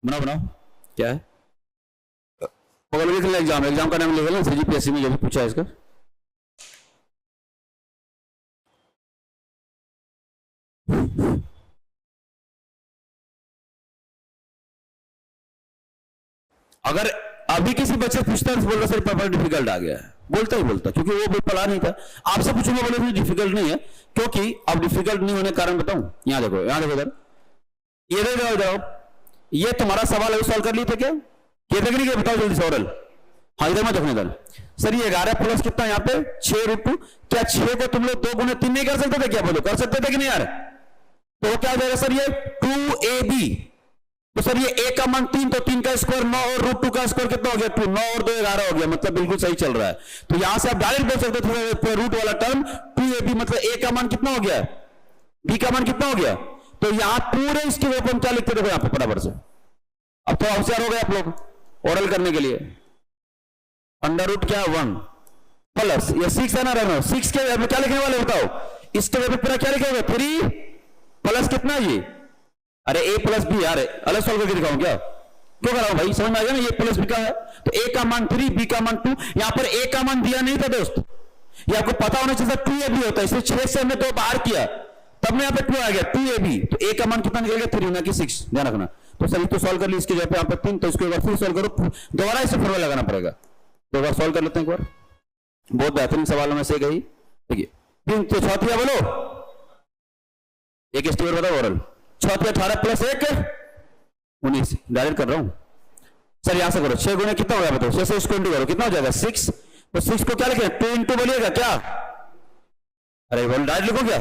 बनाओ बनाओ, क्या है पकड़ लिख लो, एग्जाम का नाम लिख लो, सीजीपीएससी में जो भी पूछा है इसका। अगर अभी किसी बच्चे पूछता है तो बोलता सर पेपर डिफिकल्ट आ गया है, बोलता ही बोलता, क्योंकि वो पढ़ा नहीं था। आपसे पूछूंगा बोले डिफिकल्ट नहीं है, क्योंकि अब डिफिकल्ट नहीं होने के कारण बताऊं, यहां देखो इधर, ये देखो इधर, ये तुम्हारा सवाल अभी सॉल्व कर लिए थे क्या, ये देख लीजिए, बताओ जल्दी से ओरल। हाँ इधर मत देखो इधर, सर ये 11 प्लस कितना यहाँ पे 6√2, क्या 6 को तुम लोग 2 गुने 3 नहीं कर सकते थे क्या, बोलो कर सकते थे कि नहीं यार, तो क्या हो जाएगा सर ये 2ab, तो सर ये a का मान 3, तो 3 का स्क्वायर 9 और √2 का स्क्वायर कितना हो गया 2, 9 और 2 11 हो गया, मतलब बिल्कुल सही चल रहा है। तो यहां से आप डायरेक्ट बोल सकते थे रूट वाला टर्म 2ab, मतलब a का मान कितना हो गया, b का मान कितना हो गया, तो यहां पूरे इसके ऊपर क्या लिखते देखो यहाँ पे फटाफट से। अब तो होशियार हो गए आप लोग ओरल करने के लिए, अंडर रूट क्या 1 प्लस ये 6 है ना, रहना 6 के में क्या लिखने वाले बताओ, इसके में पूरा क्या लिखेगा 3 प्लस कितना ये, अरे a प्लस बी, यार अलग सॉल्व करके दिखाऊं क्या, क्यों कराऊं भाई, समझ में आ गया ना, ये प्लस बी का है तो a का मान 3, b का मान 2, यहां पर a का मान दिया नहीं था दोस्त, ये आपको पता होना चाहिए 2ab होता है, इसलिए 6 से हमने 2 बाहर किया तब में यहाँ पे 2 आ गया 2ab, तो a का मान कितना निकल गया 3 ना कि 6, ध्यान रखना। तो सर तो सॉल्व कर ली, इसके जगह पे यहाँ पे 3, तो इसको एक बार फिर सॉल्व करो, दोबारा इसे फॉर्मूला लगाना पड़ेगा, तो एक बार सॉल्व कर लेते हैं एक बार, बहुत बेहतरीन सवालों में से गई, देखिए 3 तो चौथिया बोलो, एक स्टेवर बताओ ओरल, चौथिया 18 प्लस 1 19, डायरेक्ट कर रहा हूं सर, यहां से करो 6 गुने कितना होगा बताओ, 6 से इसको इंटू करो कितना हो जाएगा 6, तो 6 को क्या लिखे 2 इंटू बोलिएगा क्या, अरे बोल डायरेक्ट लिखो क्या,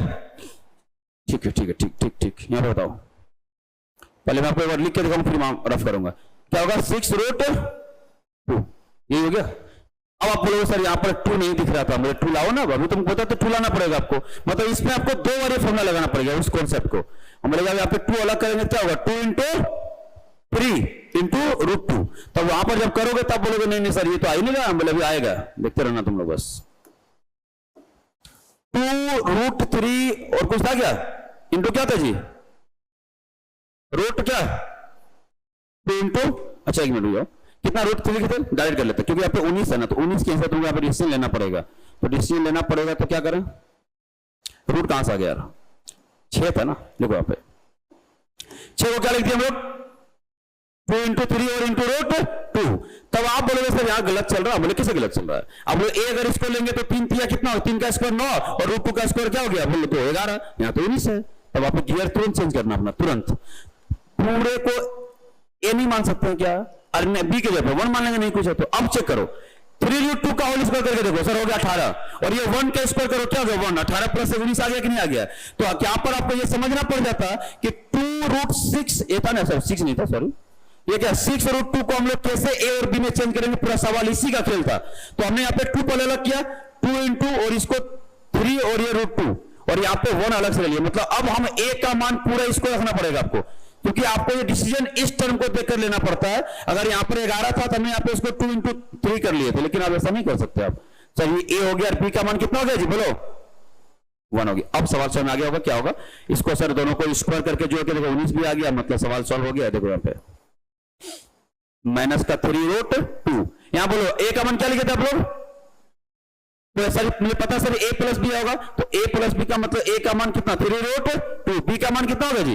ठीक है ठीक है ठीक ठीक ठीक, यहां पे बताओ, पहले मैं आपको एक बार लिख के दिखाऊं फिर मैं रफ करूंगा, क्या होगा 6√2, यही हो गया। अब आप बोलोगे सर यहाँ पर 2 नहीं दिख रहा था, मुझे 2 लाओ ना, अभी तुमको पता तो 2 लाना पड़ेगा आपको, मतलब इसमें आपको 2 बार फॉर्मूला लगाना पड़ेगा उस कॉन्सेप्ट को, हम बोलेगा यहाँ पे 2 अलग करेंगे क्या होगा 2 इंटू 3 इंटू √2, तब वहां पर जब करोगे तब बोलोगे नहीं नहीं सर ये तो आ ही नहीं रहा, हम बोले अभी आएगा, देखते रहना तुम लोग बस। 2√3 और कुछ था क्या, इंटू क्या था जी, रूट क्या 2 इंटू, अच्छा 1 मिनट रुक जाओ, कितना √3 लिखे थे, डायरेक्ट कर लेते, क्योंकि यहाँ पे 19 है ना, तो 19 के हिसाब से तुमको यहाँ पे डिसीजन लेना पड़ेगा, तो डिसीजन लेना पड़ेगा तो क्या करें, रूट कहां से आ गया यार, 6 था ना, देखो यहाँ पे 6 को क्या लिख दिया हम लोग 2 इंटू 3 और इंटू √2, तब आप बोलोगे सर यहाँ गलत चल रहा है, बोले किसे गलत चल रहा है, अब बोले a अगर इसको लेंगे तो 3 3 कितना हो, 3 का स्क्वायर 9 और √2 का स्क्वायर क्या हो गया, बोले तो 11, यहाँ तो 19 है, तब आप गियर तुरंत चेंज करना अपना, तुरंत पूरे को ए नहीं मान सकते हैं क्या, अरे बी के जगह 1 मान लेंगे, नहीं कुछ है तो अब चेक करो 3√2 का होल स्क्वायर करके देखो सर हो गया 18, और ये 1 का स्क्वायर करो क्या हो गया 1, 18 प्लस 19 आ गया कि नहीं आ गया, तो यहाँ पर आपको ये समझना पड़ जाता कि 2√6 ये था ना सर 6 नहीं था सॉरी, ये क्या 6√2 को हम लोग कैसे ए और बी में चेंज करेंगे, पूरा सवाल इसी का खेल था, तो हमने यहाँ पे 2 पहले अलग किया 2 इंटू और इसको 3 और ये √2 और यहाँ पे 1 अलग से ले लिया, मतलब अब हम ए का मान पूरा इसको रखना पड़ेगा आपको, क्योंकि आपको ये डिसीजन इस टर्म को देखकर लेना पड़ता है, अगर यहाँ पर 11 था तो हमने यहाँ पे उसको 2 इंटू 3 कर लिए थे, लेकिन आप ऐसा नहीं कर सकते आप, सर ये ए हो गया और बी का मान कितना हो गया जी बोलो 1 हो गया। अब सवाल समझ में आ गया होगा क्या होगा, इसको सर दोनों को स्क्वायर करके जो है देखो 19 भी आ गया, मतलब सवाल सॉल्व हो गया, देखो यहाँ पे माइनस का 3√2। यहां बोलो ए का मान क्या लिखे थे आप लोग? तो सर मुझे पता सर ए प्लस बी होगा, तो ए प्लस बी का मतलब ए का मान कितना 3√2, बी का मान कितना होगा जी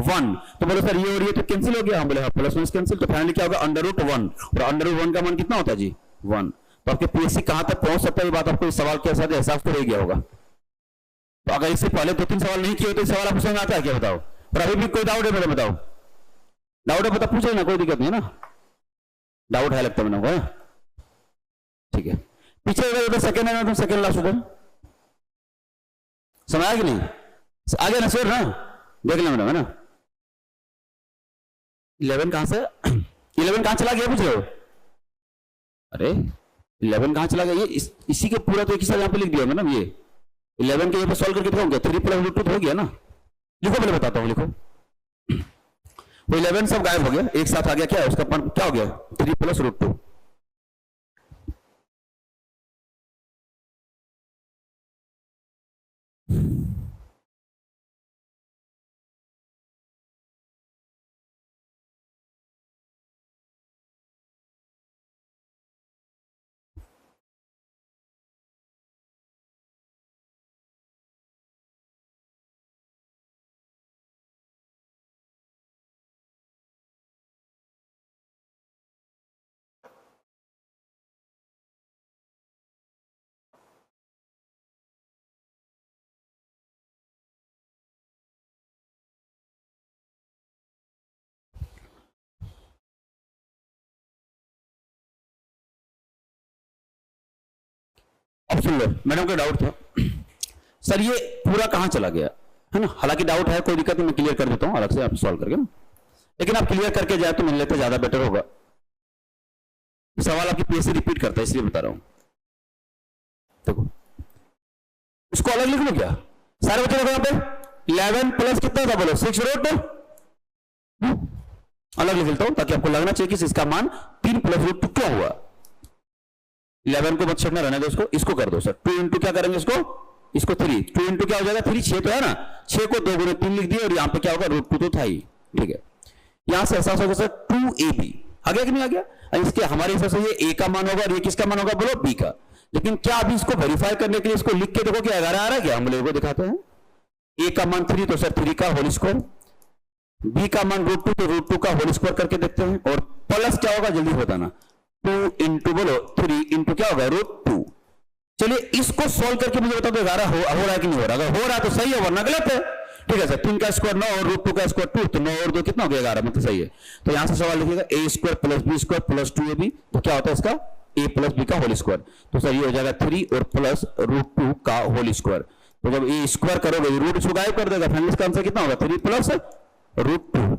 1। तो बोलो सर ये और ये तो कैंसिल हो गया। हम बोले हाँ प्लस वन कैंसिल, तो फाइनली क्या होगा √1, और √1 का मान कितना होता है जी 1। तो आपके पीएससी कहां तक पहुंच सकता है ये बात आपको इस सवाल के साथ एहसास तो रह गया होगा। तो अगर इससे पहले 2-3 सवाल नहीं किए तो इस सवाल आपको समझ आता है क्या बताओ? और अभी भी कोई डाउट है मेरे बताओ? डाउट है बता पूछे ना, कोई दिक्कत नहीं है ना? डाउट है लगता है मैंने, ठीक है। पीछे उधर सेकंड है ना, तो सेकंड लास्ट उधर समझ आया कि नहीं? आ गया ना श्योर ना? देख लेना मैडम है ना। 11 कहां से 11 कहां चला गया पूछ रहे हो? अरे 11 कहां चला गया? ये इसी के पूरा तो एक ही साथ यहां पे लिख दिया मैडम। ये 11 के यहाँ पे सॉल्व करके दिखाऊंगा 3 + √2 हो गया ना। लिखो पहले बताता हूं, लिखो। वो 11 सब गायब हो गया, एक साथ आ गया, क्या है उसका क्या हो गया 3 + √2। अब सुन लो, मैडम का डाउट था सर ये पूरा कहां चला गया है ना। हालांकि डाउट है, कोई दिक्कत नहीं, मैं क्लियर कर देता हूं अलग से आप सॉल्व करके ना। लेकिन आप क्लियर करके जाए तो मिल लेते ज्यादा बेटर होगा। सवाल आपकी पीएससी रिपीट करता है इसलिए बता रहा हूं। देखो इसको अलग लिख लो क्या सारे बच्चे देखो यहाँ पे 11 प्लस कितना था बोलो 6√2 अलग लिख लेता हूं ताकि आपको लगना चाहिए कि इसका मान 3 + √2 क्यों हुआ। 11 को मत छेड़ना रहने दो, इसको कर दो सर 2 इंटू क्या करेंगे इसको 3, 2 इंटू क्या हो जाएगा 3, 6 तो है ना, 6 को 2 × 3 लिख दिया और यहाँ पे क्या होगा √2 तो था ही, ठीक है। यहां से एहसास होगा सर 2ab आ गया कि नहीं आ गया? इसके हमारे हिसाब से ये a का मान होगा और ये किसका मान होगा बोलो b का। लेकिन क्या अभी इसको वेरीफाई करने के लिए इसको लिख के देखो क्या 11 आ रहा है क्या? हम लोगों को दिखाते हैं a का मान 3 तो सर 3 का होल स्क्वायर, b का मान √2 तो √2 का होल स्क्वायर करके देखते हैं, और प्लस क्या होगा जल्दी बताना 2 इंटू बोलो 3 इंटू क्या होगा √2। चलिए इसको सोल्व करके मुझे बता दो 11 हो रहा है कि नहीं हो रहा? अगर हो रहा है तो सही है वरना गलत है, ठीक है सर। 3 का स्क्वायर 9 और √2 का स्क्वायर 2 तो 9 और 2 कितना हो गया 11 मतलब सही है। तो यहां से सवाल लिखिएगा a² + b² + 2ab तो क्या होता है इसका a + b का होल स्क्वायर। तो सर ये हो जाएगा 3 और प्लस √2 का होल स्क्वायर। तो जब a स्क्वायर करोगे रूट इसको गायब कर देगा, फाइनल इसका आंसर कितना होगा 3 + √2।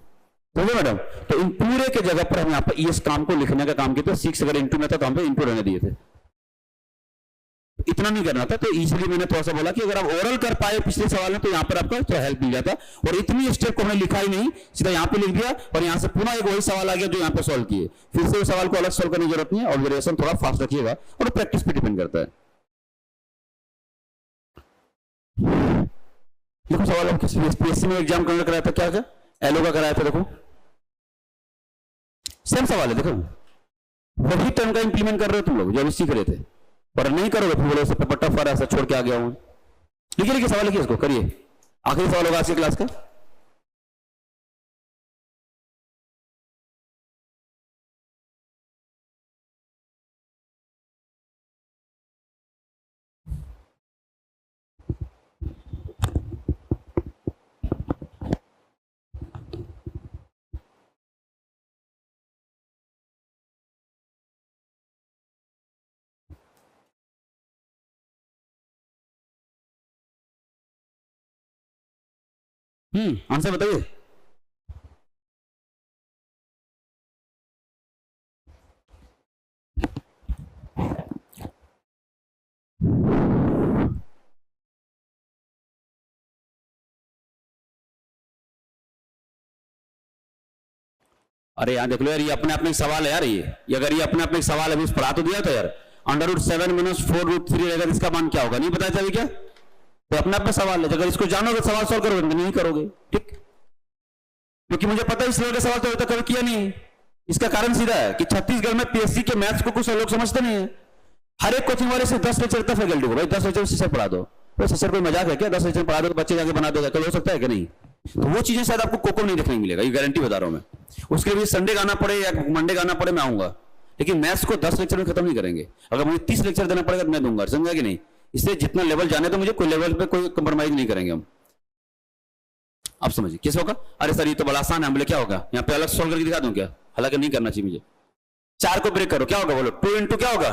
ठीक है मैडम। तो इन पूरे के जगह पर हम यहाँ पर इस काम को लिखने का काम किया था 6 अगर इंटू में था तो हम पे इंटू रहने दिए थे, इतना नहीं करना था। तो इसलिए मैंने थोड़ा सा बोला कि अगर आप ओरल कर पाए पिछले सवाल में तो यहां पर आपको थोड़ा हेल्प मिल जाता। और इतनी स्टेप को हमने लिखा ही नहीं, सीधा यहां पे लिख दिया और यहां से पुनः एक वही सवाल आ गया जो यहां पे सॉल्व किए। फिर से उस सवाल को अलग सॉल्व करने की जरूरत नहीं है, ऑब्जर्वेशन थोड़ा फास्ट रखिएगा और प्रैक्टिस पे डिपेंड करता है। देखो सवाल आप किसी पीएससी में एग्जाम कंडक्ट कराया था, क्या क्या एलो का कराया था, देखो सेम सवाल है, देखो वही टर्म का इंप्लीमेंट कर रहे हो तुम लोग जो अभी सीख रहे थे, और नहीं करोगे फिर बोलो पेपर टफ आ रहा है ऐसा छोड़ के आ गया हूं। लिखिए सवाल लिखिए, इसको करिए, आखिरी सवाल होगा आज की क्लास का। आंसर बताइए। अरे यार देख लो यार, ये अपने अपने सवाल है यार, ये अगर ये अपने अपने सवाल अभी पढ़ा तो दिया था यार, √7 - 4√3 रहेगा, इसका मान क्या होगा नहीं पता था अभी क्या? तो अपना अपना सवाल है, अगर इसको जानोगे सवाल सॉल्व करोगे नहीं करोगे, ठीक। क्योंकि मुझे पता है इस लेवल का सवाल तो अभी तक कभी किया नहीं, इसका कारण सीधा है कि छत्तीसगढ़ में पीएससी के मैथ्स को कुछ लोग समझते नहीं है। हर एक कोचिंग वाले से 10 लेक्चर तक फैकल्टी को भाई 10 लेक्चर सिस्टर पढ़ा दो, तो सिस्टर कोई मजाक है क्या? 10 लेक्चर पढ़ा दो तो बच्चे जाके बना देगा, कल हो सकता है कि नहीं? तो वो चीजें शायद आपको कोको नहीं देखने मिलेगा, ये गारंटी बता रहा हूं मैं। उसके लिए संडे गाना पड़े या मंडे गाना पड़े मैं आऊंगा, लेकिन मैथ्स को 10 लेक्चर में खत्म नहीं करेंगे। अगर मुझे 30 लेक्चर देना पड़ेगा तो मैं दूंगा, समझा कि नहीं? इसलिए जितना लेवल जाने तो मुझे कोई लेवल पे कोई कंप्रोमाइज नहीं करेंगे हम। आप समझिए कैसे होगा? अरे सर ये तो बड़ा आसान है, बोले क्या होगा? यहाँ पे अलग सॉल्व करके दिखा दूं क्या? हालांकि नहीं करना चाहिए मुझे। 4 को ब्रेक करो, क्या होगा बोलो? 2 इंटू क्या होगा?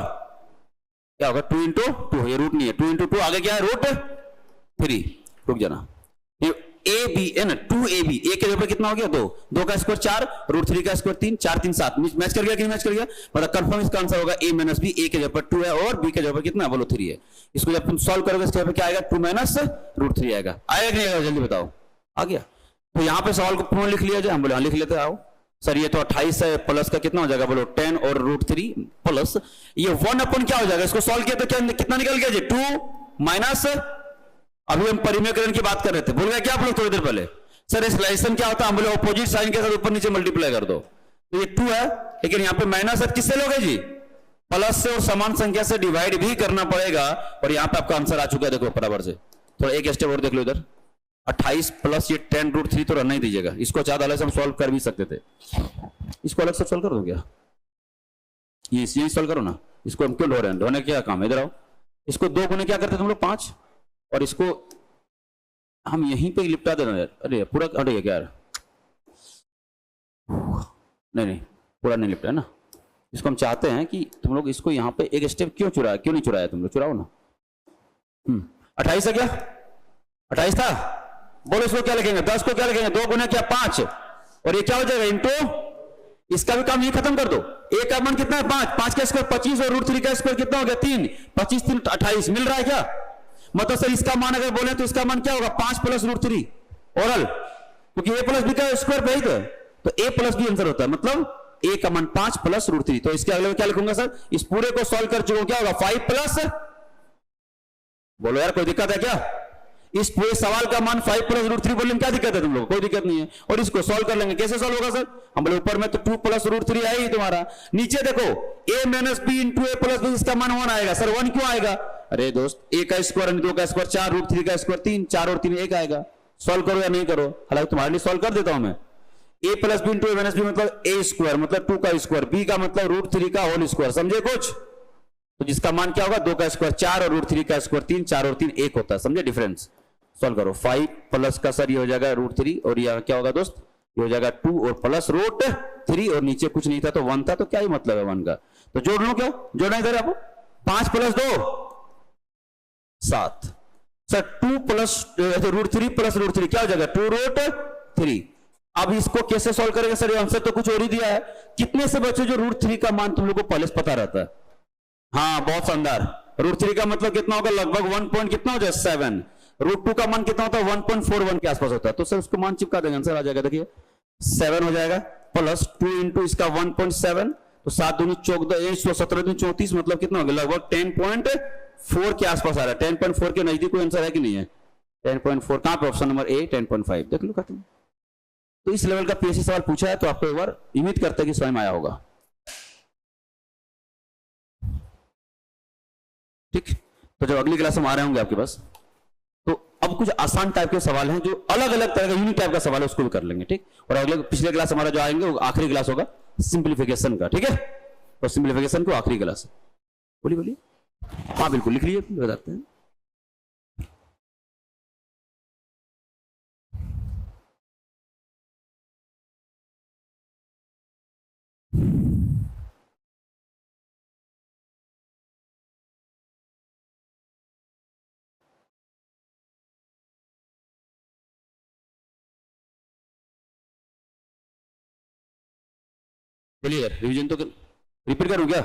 क्या होगा? 2 इंटू 2, ये रूट नहीं है, 2 इंटू 2 आगे क्या है? रूट 3। रुक जाना, ए बी है ना, 2ab, ए के ऊपर कितना हो गया? 2, 2 का स्क्वायर 4, रूट 3 का स्क्वायर 3, 4 3 7, मैच कर गया कि नहीं मैच कर गया? मतलब कंफर्म इसका आंसर होगा a माइनस बी। ए के ऊपर 2 है और बी के ऊपर कितना बोलो? 3 है। इसको जब तुम सॉल्व करोगे इसके ऊपर क्या आएगा? 2 माइनस रूट 3 आएगा। आएगा कि नहीं आएगा? जल्दी बताओ। आ गया? तो यहाँ पे सवाल को पूर्ण लिख लिया जाए। हम बोले हाँ लिख लेते, आओ सर ये तो 28 है, प्लस का कितना हो जाएगा बोलो? 10 और रूट 3 प्लस ये 1 अपन क्या हो जाएगा? इसको सॉल्व किया तो क्या कितना निकल गया जी? 2 माइनस, अभी हम परिमेयकरण की बात कर रहे थे, भूल गए क्या आप लोग थोड़ी देर पहले? सर स्लाइसन क्या होता है? हम बोले अपोजिट साइन के साथ ऊपर नीचे मल्टीप्लाई कर दो, तो ये 2 है, लेकिन यहाँ पे माइनस है, किससे लोगे जी? प्लस से, और समान संख्या से डिवाइड भी करना पड़ेगा। और यहाँ पे आपका आंसर आ चुका है, देखो बराबर से। थोड़ा एक स्टेप और देख लो इधर, 28 प्लस ये 10 रूट 3 तो रहना ही दीजिएगा। इसको चाहे अलग से हम सॉल्व कर भी सकते थे, इसको अलग से सॉल्व कर दो क्या? ये सॉल्व करो ना, इसको हम क्यों ढो रहे हैं? ढोने क्या काम है? इधर आओ, इसको 2 गुने क्या करते तुम लोग? 5, और इसको हम यहीं पे लिपटा देना यार। अरे पूरा अरे क्या यार, नहीं पूरा नहीं लिपटा है ना। इसको हम चाहते हैं कि तुम लोग इसको यहाँ पे एक स्टेप क्यों नहीं चुराया तुम लोग? चुराओ ना। 28 है क्या? 28 था, बोलो इसको क्या लिखेंगे? 10 को क्या लिखेंगे? 2 गुना क्या? 5, और ये क्या हो जाएगा? इंटू, इसका भी काम ये खत्म कर दो। ए का मान कितना है? 5, 5 का स्क्वायर 25, और रूट 3 का स्क्वायर कितना हो गया? 3, 25 3 28 मिल रहा है क्या? मतलब सर इसका मान अगर बोले तो इसका मान क्या होगा? 5 प्लस रूट 3 ओरल, क्योंकि ए प्लस बी का स्क्वायर पे ही तो ए प्लस बी आंसर होता है, मतलब ए का मान 5 प्लस रूट 3। तो इसके अगले में क्या लिखूंगा सर? इस पूरे को सॉल्व कर चुका हूं, क्या होगा? 5 प्लस, बोलो यार कोई दिक्कत है क्या? इस पूरे सवाल का मान 5 प्लस रूट 3 बोलने में क्या दिक्कत है तुम लोग? कोई दिक्कत नहीं है। और इसको सॉल्व कर लेंगे, कैसे सॉल्व होगा सर? हम बोले ऊपर में तो 2 प्लस रूट 3 है ही तुम्हारा, नीचे देखो a minus B into A plus B, इसका मान 1 आएगा। सर 1 क्यों आएगा? अरे दोस्त a का स्क्वायर 2 का स्क्वायर 4, रूट 3 का स्क्वायर 3, 4 और 3 1 आएगा। सॉल्व करो या नहीं करो? हालांकि तुम्हारे लिए सॉल्व कर देता हूं मैं। a plus B into A minus B मतलब a स्क्वायर मतलब 2 का स्क्वायर, b का मतलब रूट 3 का होल स्क्वायर, समझे कुछ? तो जिसका मान क्या होगा? 2 का स्क्वायर 4 और रूट 3 का स्क्वायर 3, 4 और 3 1 होता है, समझे डिफरेंस? सॉल्व करो। 5 प्लस का सर ये हो जाएगा रूट 3, और यहाँ क्या होगा दोस्त? ये हो जाएगा 2 और प्लस रूट 3, और नीचे कुछ नहीं था तो 1 था, तो क्या ही मतलब है 1 का? तो जोड़ लो, क्या जोड़ना इधर आपको? 5 plus 2 7, sir 2 plus root 3 plus root 3 क्या हो जाएगा? 2 रूट 3। अब इसको कैसे सॉल्व करेंगे सर? ये आंसर तो कुछ और ही दिया है। कितने से बच्चे जो रूट 3 का मान तुम लोग को पहले से पता रहता है? हाँ बहुत शानदार। रूट 3 का मतलब कितना होगा? लगभग 1 पॉइंट कितना हो जाए? 7। रूट 2 का मान कितना होता है? 1.41 के आसपास होता है, तो सर उसको मान चिपका देंगे, आंसर आ जाएगा। देखिए 7 हो जाएगा, प्लस 2 इंटू इसका 1.7, तो 7 दूनी 14, 17 दूनी 34, मतलब कितना हो गया? लगभग 10.4 के आसपास आ रहा है। 10.4 के नजदीक कोई आंसर है कि नहीं है? 10.4 कहां पे? ऑप्शन नंबर ए 10.5 देख लो खत्म। तो इस लेवल का पीएससी सवाल पूछा है तो आपको एक बार उम्मीद करते हैं कि स्वयं आया होगा। ठीक, तो जब अगली क्लास में आ रहे होंगे आपके पास, तो अब कुछ आसान टाइप के सवाल हैं जो अलग अलग तरह का यूनिक टाइप का सवाल है, उसको भी कर लेंगे। ठीक, और अगले पिछले क्लास हमारा जो आएंगे वो आखिरी क्लास होगा सिंप्लीफिकेशन का। ठीक है, तो सिंप्लीफिकेशन को आखिरी क्लास। बोलिए बोलिए। हाँ बिल्कुल लिख लीजिए, बताते हैं। चलिए रिवीजन तो रिपीट करूं क्या?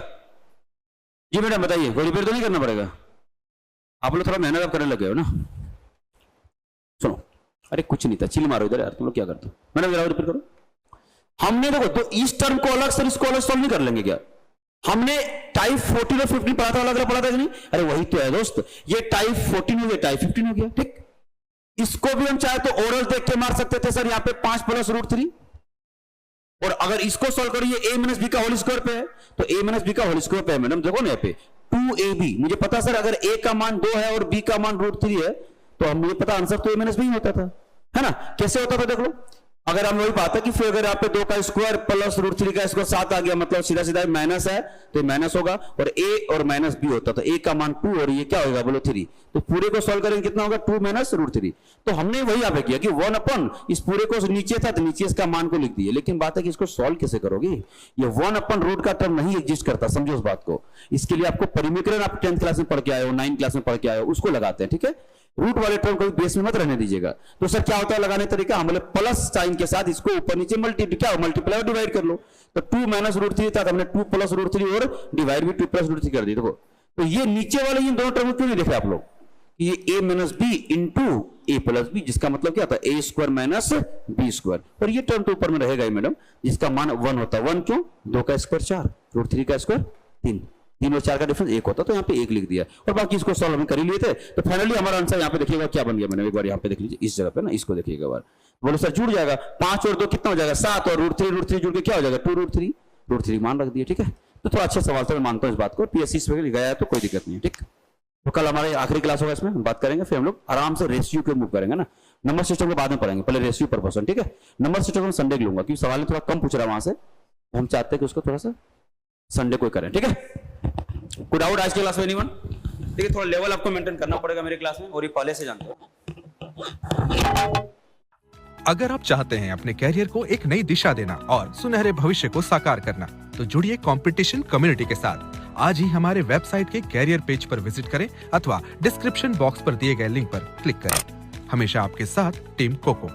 जी मैडम बताइए, कोई रिपीट तो नहीं करना पड़ेगा? आप लोग थोड़ा मेहनत आप करने लगे हो ना। सुनो, अरे कुछ नहीं था, चिल मारो इधर यार, तुम लोग क्या करते हो? मैडम जरा रिपीट करो। हमने देखो तो इस टर्म को अलग से इसको अलग सॉल्व नहीं कर लेंगे क्या? हमने टाइप 14 और 15 पढ़ा था, अलग अलग पढ़ा था कि नहीं? अरे वही तो है दोस्त, ये टाइप 14 हो गया, टाइप 15 हो गया। ठीक, इसको भी हम चाहे तो ओरल देख के मार सकते थे सर, यहाँ पे 5 प्लस रूट 3, और अगर इसको सॉल्व करिए a माइनस बी का होल स्क्वायर पे है, तो a माइनस बी का होल स्क्वायर पे है मैडम, देखो ना यहाँ पे 2ab, मुझे पता सर अगर a का मान 2 है और b का मान √3 है, तो मुझे पता आंसर तो a माइनस बी होता था, है ना। कैसे होता था देख लो, अगर हम वही बात है कि फिर अगर यहाँ पे 2 का स्क्वायर प्लस √3 का स्क्वायर 7 आ गया, मतलब सीधा सीधा माइनस है तो माइनस होगा, और a और माइनस b होता था, a का मान 2 और ये क्या होगा बोलो 3, तो पूरे को सॉल्व करेंगे कितना होगा 2 माइनस √3। तो हमने वही यहाँ पे किया कि 1 अपन इस पूरे को नीचे था तो नीचे इसका मान को लिख दिए, लेकिन बात है कि इसको सॉल्व कैसे करोगे, ये 1 अपन रूट का टर्म नहीं एग्जिस्ट करता, समझो उस बात को। इसके लिए आपको परिमीकरण आप 10th क्लास में पढ़ के आए हो, 9th क्लास में पढ़ के आए हो, उसको लगाते हैं, ठीक है। रूट वाले टर्म को बेस में मत रहने दीजिएगा। तो सर क्या होता है लगाने तरीका, हम बोले प्लस साइन के साथ इसको ऊपर नीचे मल्टीप्लाई और डिवाइड कर लो, तो 2 माइनस √3 था, हमने 2 प्लस √3 और डिवाइड भी 2 प्लस √3 कर दी। देखो तो ये नीचे वाले इन दोनों टर्म क्यों नहीं देख रहे आप लोग, ये a minus B into A plus B, जिसका मतलब क्या था a square minus B square, और ये टर्म तो ऊपर में रहेगा ही मैडम, जिसका मान 1 होता है। 1 क्यों, 2 का स्क्वायर 4, √3 का स्क्वायर 3, 3 और 4 का डिफरेंस 1 होता, तो यहाँ पे 1 लिख दिया, और बाकी इसको सॉल्व हम कर ही लिए थे। तो फाइनली हमारा आंसर यहाँ पे देखिएगा क्या बन गया, मैंने एक बार यहाँ पे देख लीजिए, इस जगह पे ना, इसको देखिएगा एक बार, बोलो सर जुड़ जाएगा, 5 और 2 कितना हो जाएगा 7, और √3 जुड़ के क्या हो जाएगा 2√3 मान रख दिए, ठीक है। तो थोड़ा अच्छे सवाल से मैं मानता हूँ इस बात को, पीएससी वगैरह गया है तो कोई दिक्कत नहीं है, ठीक। तो कल हमारे आखिरी क्लास होगा, इसमें हम बात करेंगे, फिर हम लोग आराम से रेशियो के मूव करेंगे ना, नंबर सिस्टम के बाद में पढ़ेंगे, पहले रेशियो पर पर्सन, ठीक है। नंबर सिस्टम को संडे लूंगा क्योंकि सवाल थोड़ा कम पूछ रहा है वहां से, हम चाहते हैं कि उसको थोड़ा सा संडे को करें, ठीक है। कोई डाउट आज की क्लास में एनीवन? ठीक है, थोड़ा लेवल आपको मेंटेन करना पड़ेगा मेरे क्लास में, और ये पहले से जानते हो। अगर आप चाहते हैं अपने कैरियर को एक नई दिशा देना और सुनहरे भविष्य को साकार करना, तो जुड़िए कंपटीशन कम्युनिटी के साथ। आज ही हमारे वेबसाइट के कैरियर पेज पर विजिट करें अथवा डिस्क्रिप्शन बॉक्स पर दिए गए लिंक पर क्लिक करें। हमेशा आपके साथ टीम कोको।